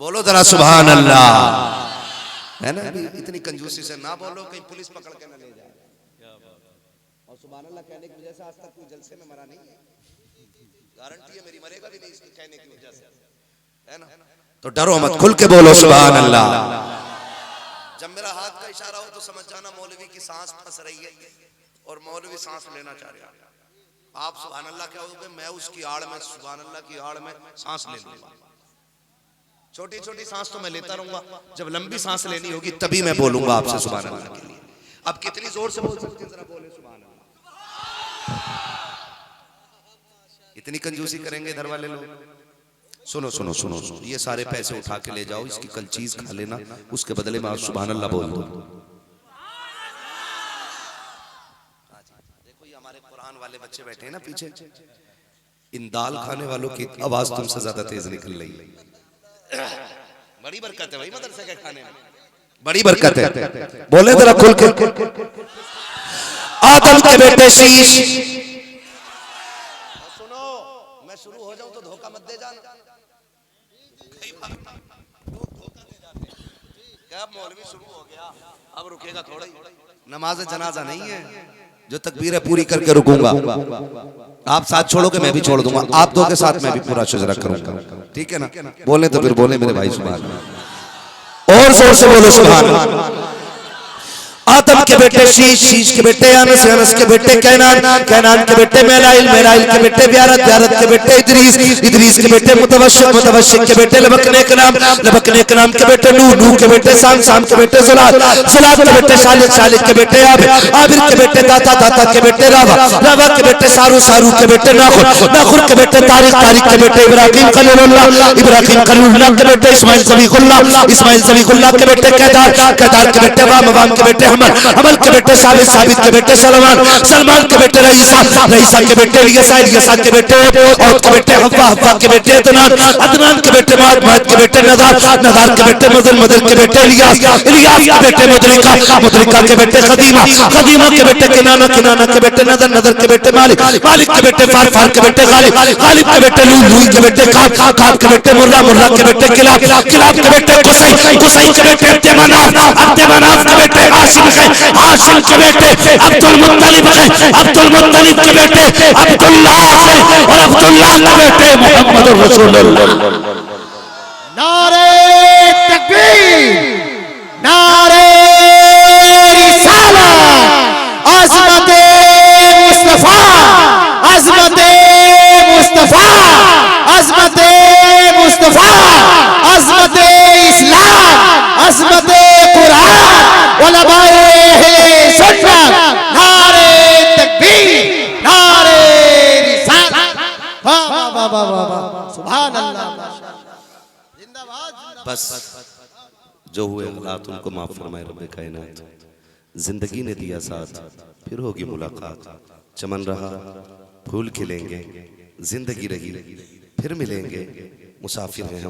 बोलो जरा सुभान अल्लाह, है ना। इतनी कंजूसी से ना बोलो कहीं पुलिस पकड़ के ना ले जाए। और सुभान अल्लाह कहने की वजह से आज तक कोई जलसे में मरा नहीं है, गारंटी है मेरी, मरेगा भी नहीं इसके कहने की वजह से, है ना। तो डरो मत, खुल के बोलो सुभान अल्लाह। जब मेरा हाथ का इशारा हो तो समझ जाना मौलवी की सांस फंस रही है और मौलवी सांस लेना चाह रहा है। आप सुभान अल्लाह कहोगे, मैं उसकी आड़ में सुभान अल्लाह की आड़ में सांस ले लूंगा। छोटी छोटी सांस तो मैं लेता रहूंगा, जब लंबी सांस लेनी होगी तभी मैं बोलूंगा आपसे सुभान अल्लाह के लिए। अब कितनी जोर से बोल सकते हैं, जरा बोले सुभान अल्लाह। इतनी कंजूसी करेंगे इधर वाले लोग। सुनो सुनो सुनो सुनो, ये सारे पैसे उठा के ले जाओ, इसकी कल चीज खा लेना, उसके बदले में आप सुभान अल्लाह बोल दो। देखो ये हमारे कुरान वाले बच्चे बैठे हैं ना पीछे, इन दाल खाने वालों की आवाज तुमसे ज्यादा तेज निकल रही है। बड़ी बरकत है भाई मदरसे के खाने में, बड़ी बरकत है। बोले जरा खुल के, आदम के बेटे शीश। सुनो, मैं शुरू हो जाऊं तो धोखा मत दे जाना। क्या मौलवी शुरू हो गया, अब रुकेगा थोड़ा ही। नमाज जनाजा नहीं है जो तकबीर पूरी करके रुकूंगा। आप साथ छोड़ोगे मैं भी छोड़ दूंगा, आप दो के साथ मैं भी पूरा शजरा करूंगा, ठीक है ना। बोले तो फिर बोले मेरे भाई सुभान अल्लाह, और जोर से बोलो सुभान अल्लाह। आदम के बेटे शीश, शीश के बेटे अनस, अनस के बेटे कैनान, कैनान के बेटे मेलाइल, मेलाइल के बेटे ब्यारत, ब्यारत के बेटे इदरीस, इदरीस के बेटे मुतवश्शिक, मुतवश्शिक के बेटे लबकने के नाम, लबकने के नाम के बेटे नूह, नूह के बेटे साम, साम के बेटे जुलाद, जुलाद के बेटे शालिद, शालिद के बेटे आबिर, आबिर के बेटे दाता, दाता के बेटे रावा, रावा के बेटे सारू, सारू के बेटे नाखुर, नाखुर के बेटे तारिक, तारिक के बेटे इब्राहिम खलीलुल्लाह, इब्राहिम खलीलुल्लाह के बेटे इस्माइल ज़बीहुल्लाह, इस्माइल ज़बीहुल्लाह के बेटे केदार, केदार के बेटे वाम, वाम के बेटे अमल के बेटे साबित, साबित के बेटे सलमान, सलमान के बेटे रईसा, रईसा के बेटे यसा, यसा के बेटे और के बेटे हव्वा, हव्वा के बेटे अदनान, अदनान के बेटे माद, माद के बेटे नदार, नदार के बेटे मदन, मदन के बेटे इलियास, इलियास के बेटे मुदरिका, मुदरिका के बेटे खदीमा, खदीमा के बेटे किनाना, किनाना के बेटे नदर, नदर के बेटे मालिक, मालिक के बेटे फार, फार के बेटे गालिब, गालिब के बेटे लूई, लूई के बेटे काब, काब के बेटे मुर्रा, मुर्रा के बेटे किलाब, किलाब के बेटे कुसै, कुसै के बेटे अब्दुमनाफ, अब्दुमनाफ के बेटे हाशिम है, हाशिम के बेटे अब्दुल मुत्तलिब है, अब्दुल मुत्तलिब के बेटे अब्दुल्लाह है, और अब्दुल्लाह के बेटे मोहम्मद रसूलुल्लाह। नारे तकबीर, नारे रिसालत, अज़मत मुस्तफा, अज़मत मुस्तफा, अज़मत मुस्तफा, अज़मत इस्लाम, अज़मत कुरान, उलमाए अहले सुन्नत। नारे तकबीर, नारे रिसालत। वाह वाह वाह वाह वाह, सुभान अल्लाह। बस जो हुए हालात उनको माफ फरमाए रब्बे कायनात। जिंदगी ने दिया साथ, फिर होगी मुलाकात। चमन रहा फूल खिलेंगे, जिंदगी रही फिर मिलेंगे। मुसाफिर हैं हम।